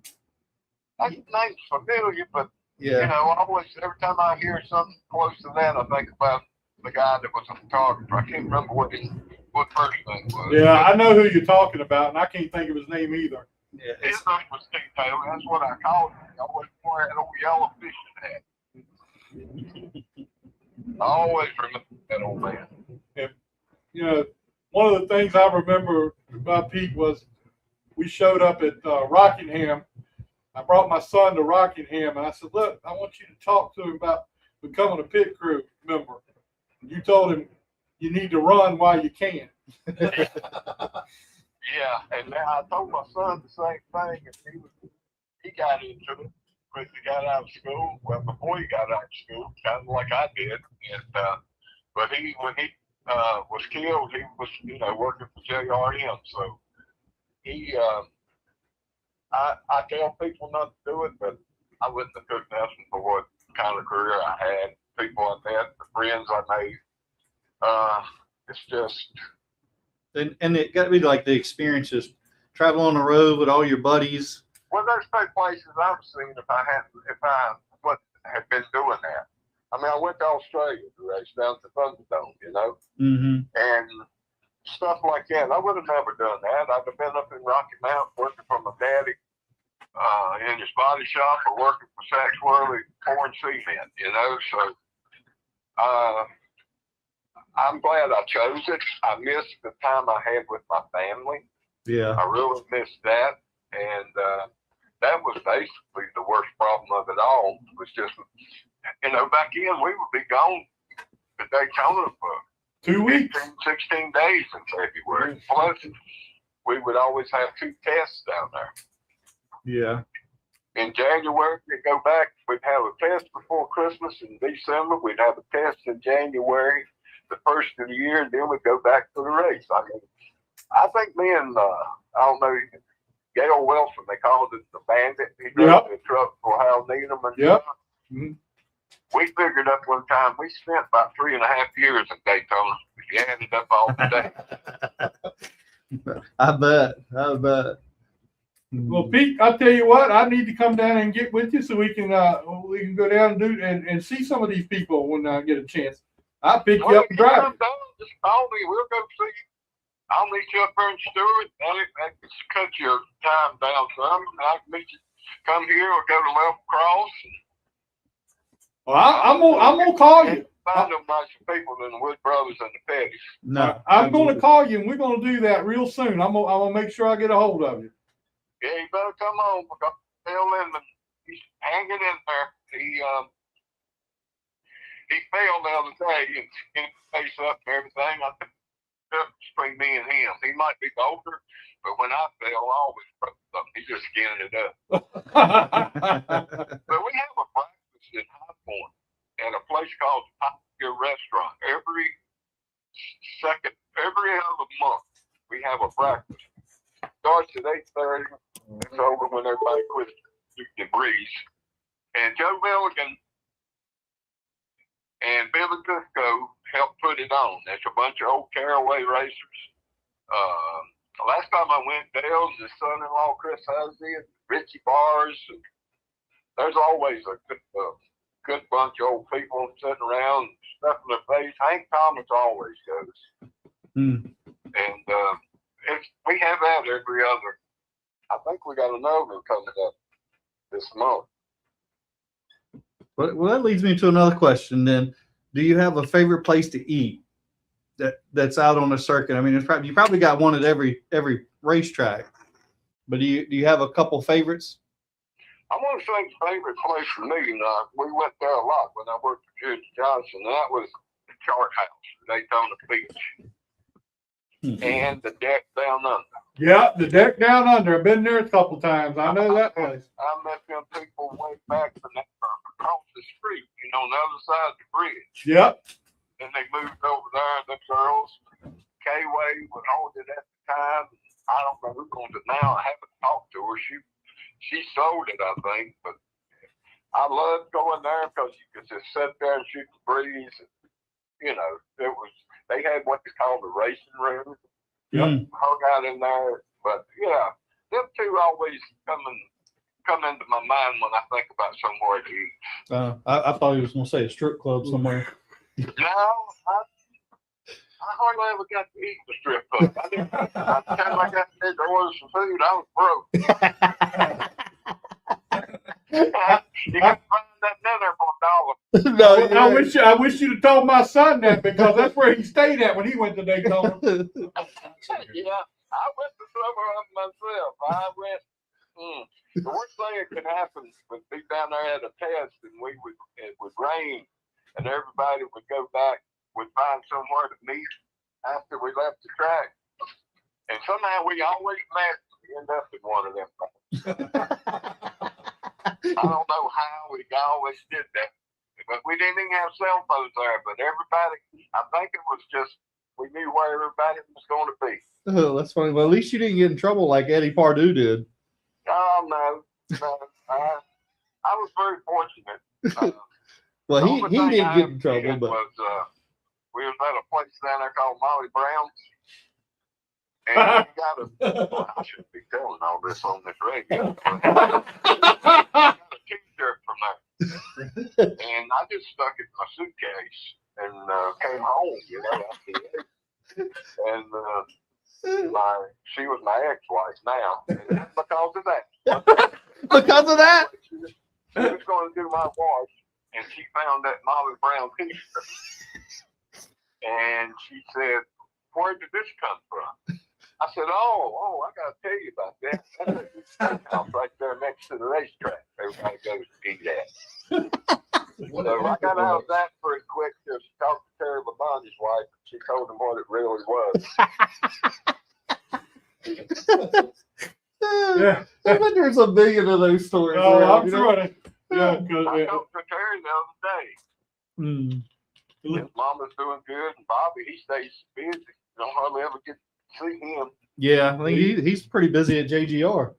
That name's familiar, but Yeah. you know, always every time I hear something close to that, I think about the guy that was a photographer. I can't remember what first name was. Yeah, I know who you're talking about, and I can't think of his name either. Yeah, His name was T. Taylor. That's what I called him. I always wore that old yellow fishing hat. I always remember that old man. You know, one of the things I remember about Pete was we showed up at Rockingham. I brought my son to Rockingham, and I said, look, I want you to talk to him about becoming a pit crew member. You told him you need to run while you can. Yeah, and I told my son the same thing, and he got into it when he got out of school. Well, before he got out of school, kind of like I did. And but when he was killed, he was, you know, working for JRM. So he, I tell people not to do it, but I wouldn't have took nothing for what kind of career I had, people I met, the friends I made. It's just. And it got to be like the experiences, travel on the road with all your buddies. Well, there's no places I've seen if I had been doing that. I mean, I went to Australia to race down to Thunderdome, you know, and stuff like that. I would have never done that. I'd have been up in Rocky Mount working for my daddy in his body shop or working for Saks Worley pouring cement, you know. So I'm glad I chose it. I missed the time I had with my family. Yeah. I really missed that. And that was basically the worst problem of it all. It was just, you know, back then we would be gone to Daytona for 2 weeks, 16 days in February. Plus, we would always have 2 tests down there. Yeah. In January, we'd go back. We'd have a test before Christmas in December. We'd have a test in January, the first of the year, and then we'd go back to the race. I mean, I think me and, I don't know, Gail Wilson, they called it the Bandit. He drove the truck for Hal Needham. And we figured up one time, we spent about 3.5 years in Daytona. If you added up all the days. I bet. Well, Pete, I'll tell you what, I need to come down and get with you so we can go down and and see some of these people when I get a chance. I'll pick you up and drive. Come down, just call me. We'll go see you. I'll meet you up there in Stewart. That cut your time down some. I can meet you. Come here or go to Level Cross. Well, I'm gonna call you. Find them nicer people than the Wood Brothers and the Petties. No, I'm gonna call you, and we're gonna do that real soon. I'm gonna make sure I get a hold of you. Yeah, you better come on because Bill Lindman, he's hanging in there. He fell the other day and skinned his face up and everything. I think it's between me and him. He might be older, but when I fell, I always broke something. He just skinned it up. But we have a breakfast in High Point at a place called Pioneer Restaurant. Every other month, we have a breakfast. Starts at 8:30. It's over when everybody quits the breeze. And Joe Milligan and Billy Cusco helped put it on. There's a bunch of old Caraway racers. Last time I went, Dale's his son-in-law Chris Huzzy and Richie Bars. And there's always a good bunch of old people sitting around stuffing their face. Hank Thomas always goes. And we have that every other. I think we got another one coming up this month. Well, that leads me to another question. Then, do you have a favorite place to eat that's out on the circuit? I mean, you probably got one at every racetrack, but do you have a couple favorites? I want to say the favorite place for me. We went there a lot when I worked for Judge Johnson. And that was the Chart House, Daytona Beach, and the deck down under. Yeah, the deck down under. I've been there a couple times. I know that place. I met them people way back from across the street, on the other side of the bridge. Yep. And they moved over there. The girls, K-Way would hold it at the time. I don't know who owns it now. I haven't talked to her. She sold it, I think. But I loved going there because you could just sit there and shoot the breeze. And, they had what they call the racing room. Hung out in there. But yeah, them two always come into my mind when I think about somewhere to eat. I thought he was going to say a strip club somewhere. No, I hardly ever got to eat the strip club. By the time I got there to order some food, I was broke. You can find that dinner for $1. No, I wish you'd have told my son that because that's where he stayed at when he went to Daytona. Yeah, I went to some of them myself. The worst thing that could happen would be down there at a test and it would rain and everybody would go back, would find somewhere to meet after we left the track. And somehow we always met to end up in one of them. I don't know how we always did that. But we didn't even have cell phones there. But everybody, I think it was just, we knew where everybody was going to be. Oh, that's funny. Well, at least you didn't get in trouble like Eddie Pardue did. Oh, no. I was very fortunate. Well, he didn't get in trouble, but we was at a place down there called Molly Brown's. And we got I shouldn't be telling all this on this radio. I got a t-shirt from there. And I just stuck it in my suitcase and came home, And she was my ex-wife now. And because of that. Because of that? She was going to do my wash, and she found that Molly Brown t-shirt. And she said, "Where did this come from?" I said, oh, I got to tell you about that. That's a steakhouse right there next to the racetrack. Everybody goes to eat at. So I got out of that pretty quick because she talked to Terry Labonte's wife. And she told him what it really was. Yeah. I bet there's a million of those stories. Oh, around, I'm sure. Yeah, because I talked to Terry the other day. His mama's doing good, and Bobby, he stays busy. You don't hardly ever get to see him. Yeah, I think he's pretty busy at JGR.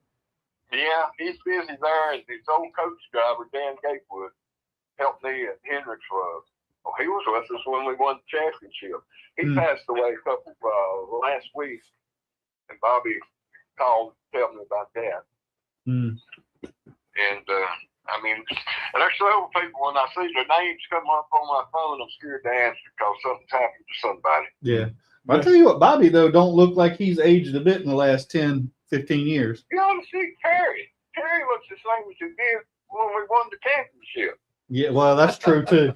Yeah, he's busy there. And his old coach driver, Dan Gatewood, helped me at Hendricks Club. Well, he was with us when we won the championship. He passed away a couple last week, and Bobby called to tell me about that. And I mean, and there's several people when I see their names come up on my phone, I'm scared to answer because something's happened to somebody. Yeah. I'll tell you what, Bobby, though, don't look like he's aged a bit in the last 10, 15 years. You ought to see Terry. Terry looks the same as he did when we won the championship. Yeah, well, that's true, too.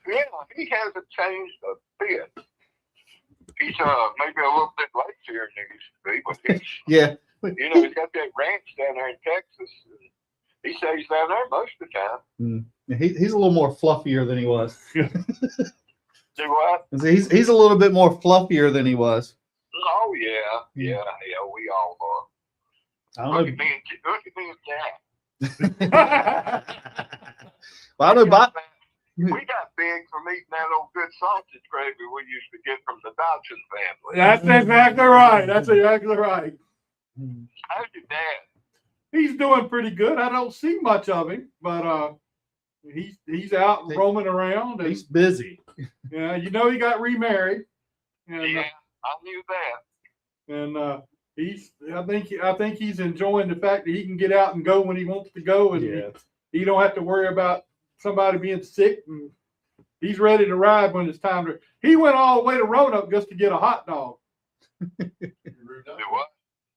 Yeah, he hasn't changed a bit. He's maybe a little bit lazier than he used to be, but he's, Yeah. you know, he's got that ranch down there in Texas. And he stays down there most of the time. He's a little more fluffier than he was. Do what? He's a little bit more fluffier than he was. Oh yeah, yeah. We all are. Look at me and Jack. Well, I know Bob. We got big from eating that old good sausage gravy we used to get from the Dodson'S family. That's exactly right. That's exactly right. How's your dad? He's doing pretty good. I don't see much of him, but he's out roaming around. And, he's busy. Yeah, you know, he got remarried. And, yeah, I knew that. And I think he's enjoying the fact that he can get out and go when he wants to go, and he don't have to worry about somebody being sick. And he's ready to ride when it's time to. He went all the way to Roanoke just to get a hot dog. Do what?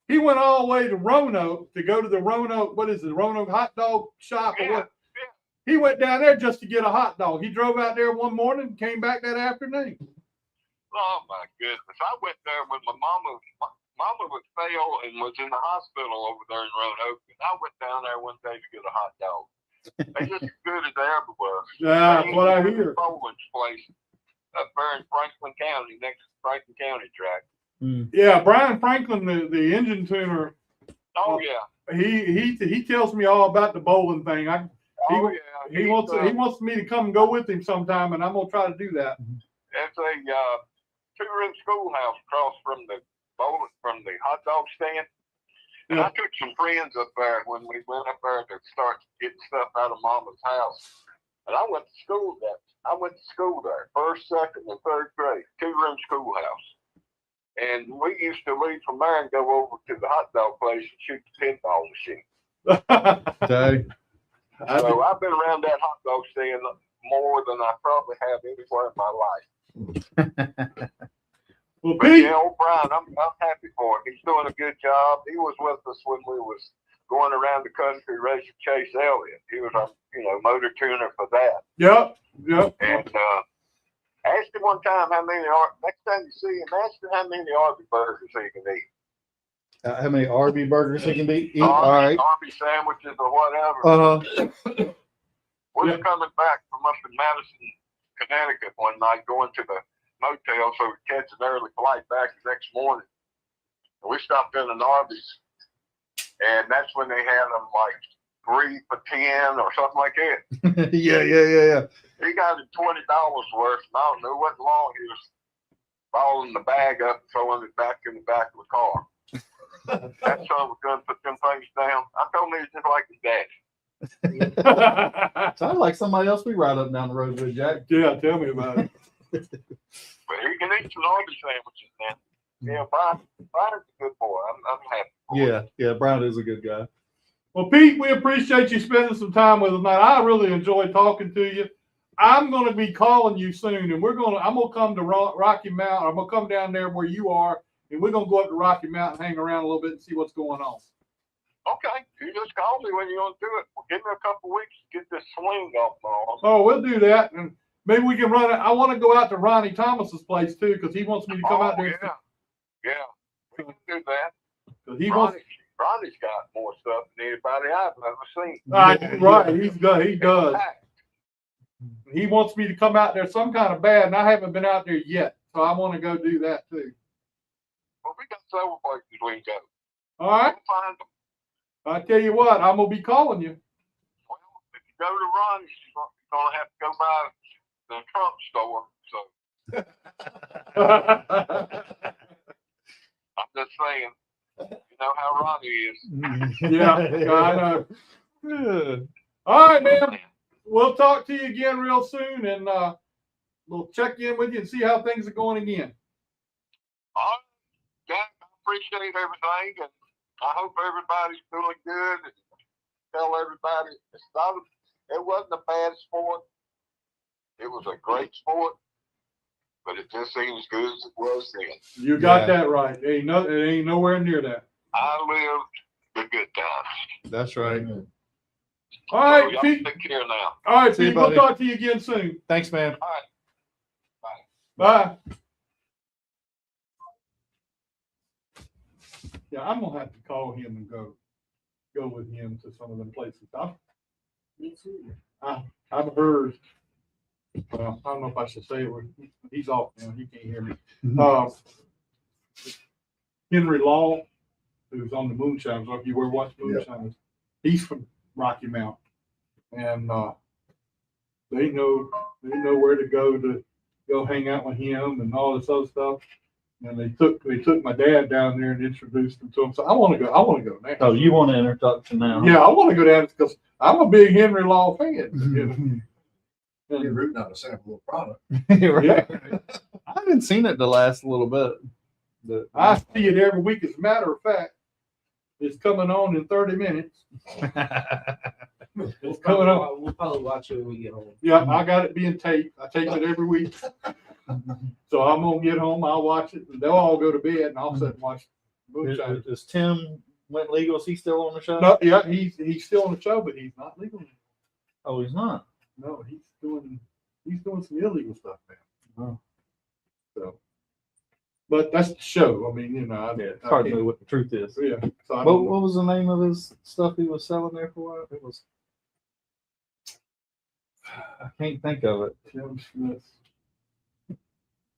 He went all the way to Roanoke to go to the Roanoke. What is it? Roanoke hot dog shop or what? He went down there just to get a hot dog. He drove out there one morning and came back that afternoon. Oh my goodness! I went there when my mama was fail and was in the hospital over there in Roanoke, and I went down there one day to get a hot dog. They just as good as they ever was. Yeah, that's what I hear. Bowling's place up there in Franklin County, next to Franklin County track. Yeah, Brian Franklin, the engine tuner. Oh yeah. He tells me all about the bowling thing. He wants me to come and go with him sometime, and I'm gonna try to do that. It's a two-room schoolhouse across from the hot dog stand. And I took some friends up there when we went up there to start getting stuff out of Mama's house. And I went to school there, first, second, and third grade, two-room schoolhouse. And we used to leave from there and go over to the hot dog place and shoot the pinball machine. So I've been around that hot dog stand more than I probably have anywhere in my life. Well, but Pete, yeah, old Brian, I'm happy for him. He's doing a good job. He was with us when we was going around the country racing Chase Elliott. He was our, motor tuner for that. Yep. And asked him one time next time you see him, ask him how many Arby burgers he can eat. How many Arby burgers he can eat? All right. Arby sandwiches or whatever. We were coming back from up in Madison, Connecticut one night, going to the motel so we catch an early flight back the next morning. And we stopped in an Arby's, and that's when they had them like 3 for $10 or something like that. Yeah. He got it $20 worth, and I don't know what long he was balling the bag up and throwing it back in the back of the car. That son was going to put them things down. I told him he was just like his dad. Sounds like somebody else we ride up down the road with, Jack. Yeah, tell me about it. But he can eat some Arby sandwiches now. Yeah, Brian's a good boy. I'm happy for him. Yeah, Brian is a good guy. Well, Pete, we appreciate you spending some time with us tonight. I really enjoyed talking to you. I'm going to be calling you soon, and I'm going to come to Rocky Mountain. I'm going to come down there where you are, and we're going to go up to Rocky Mountain, hang around a little bit, and see what's going on. Okay, you just call me when you want to do it. Well, give me a couple weeks to get this swing off my arm. Oh, we'll do that, and maybe we can run it. I want to go out to Ronnie Thomas's place too, because he wants me to come out there. Yeah, we can do that. Ronnie's got more stuff than anybody I've ever seen. Right, he does. He wants me to come out there some kind of bad, and I haven't been out there yet, so I want to go do that too. Well, we got several places we can go. All right. We'll find them. I tell you what, I'm gonna be calling you. Well, if you go to Ronnie's, you're gonna have to go by the Trump store. So I'm just saying, you know how Ronnie is. Yeah, I know. All right, man. We'll talk to you again real soon, and we'll check in with you and see how things are going again. All right, Jack, I appreciate everything, and I hope everybody's doing good. And tell everybody, It wasn't a bad sport. It was a great sport, but it just ain't as good as it was then. You got that right. It ain't nowhere near that. I lived the good times. That's right. All right, So y'all Pete. take care now. All right, See you, Pete. We'll buddy. talk to you again soon. Thanks, man. Bye. Yeah, I'm gonna have to call him and go with him to some of them places. Me too. I've heard. Well, I don't know if I should say it. He's off now. He can't hear me. Henry Law, who's on the Moonshine. So if you were watching Moonshine, he's from Rocky Mount, and they know where to go hang out with him and all this other stuff. And they took my dad down there and introduced him to him. So I want to go. I want to go now. Oh, you want an introduction now? Yeah, I want to go down because I'm a big Henry Law fan. You know? You're rooting out a sample of product. Yeah. I haven't seen it the last little bit. But I see it every week. As a matter of fact, it's coming on in 30 minutes. It's coming on. We'll probably watch it when we get home. Yeah, I got it being taped. I tape it every week. So I'm gonna get home. I'll watch it. They'll all go to bed, and I'll sit and watch Moonshine. Is Tim went legal? Is he still on the show? No, yeah, he's still on the show, but he's not legal anymore. Oh, he's not. No, he's doing some illegal stuff now. Oh. So, but that's the show. I mean, you know, It's hard to know what the truth is. Yeah. So I What don't know. was the name of his stuff he was selling there for? It was. I can't think of it. Tim Smith.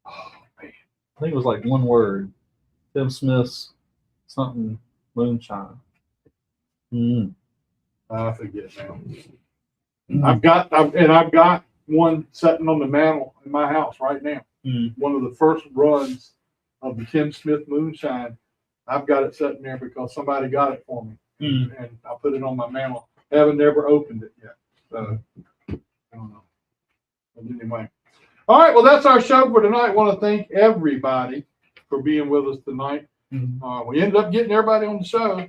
Oh man, I think it was like one word. Tim Smith's something moonshine. I forget now. I've got one sitting on the mantle in my house right now. One of the first runs of the Tim Smith Moonshine. I've got it sitting there because somebody got it for me, and I put it on my mantle. Haven't never opened it yet. So I don't know. But anyway, all right. Well, that's our show for tonight. I want to thank everybody for being with us tonight. We ended up getting everybody on the show.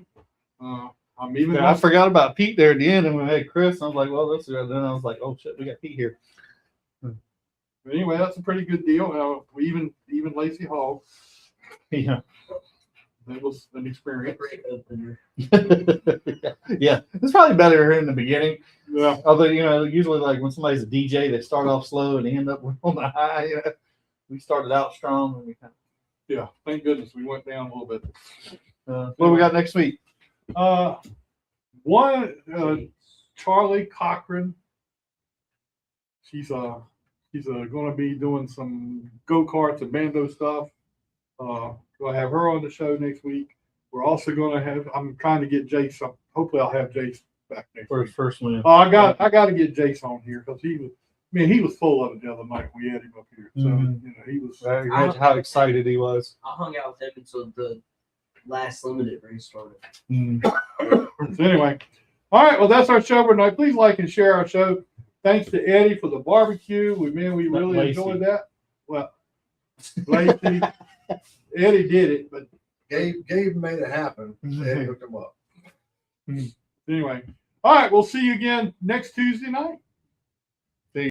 I forgot about Pete there at the end, and we had Chris. I was like, well, this is. Then I was like, oh shit, we got Pete here. But anyway, that's a pretty good deal. We even LAYCEE HOGGE. Yeah. That was an experience. Yeah, it's probably better in the beginning. Yeah. Although, you know, usually like when somebody's a DJ, they start off slow and they end up on the high. You know, we started out strong and we kind of. Yeah, thank goodness we went down a little bit. What do we got next week? Charlie Cochran. She's going to be doing some go-karts and bando stuff. We'll have her on the show next week. We're also going to have. I'm trying to get Jace. Hopefully, I'll have Jace back next week. First win. I got to get Jace on here because he was full of it the other night. We had him up here, so you know he was. Imagine how excited he was. I hung out with him until the last limited race started. So anyway, all right. Well, that's our show for tonight. Please like and share our show. Thanks to Eddie for the barbecue. We really enjoyed that. Well, LAYCEE, Eddie did it, but Gabe made it happen. Eddie hooked him up. Anyway, all right. We'll see you again next Tuesday night.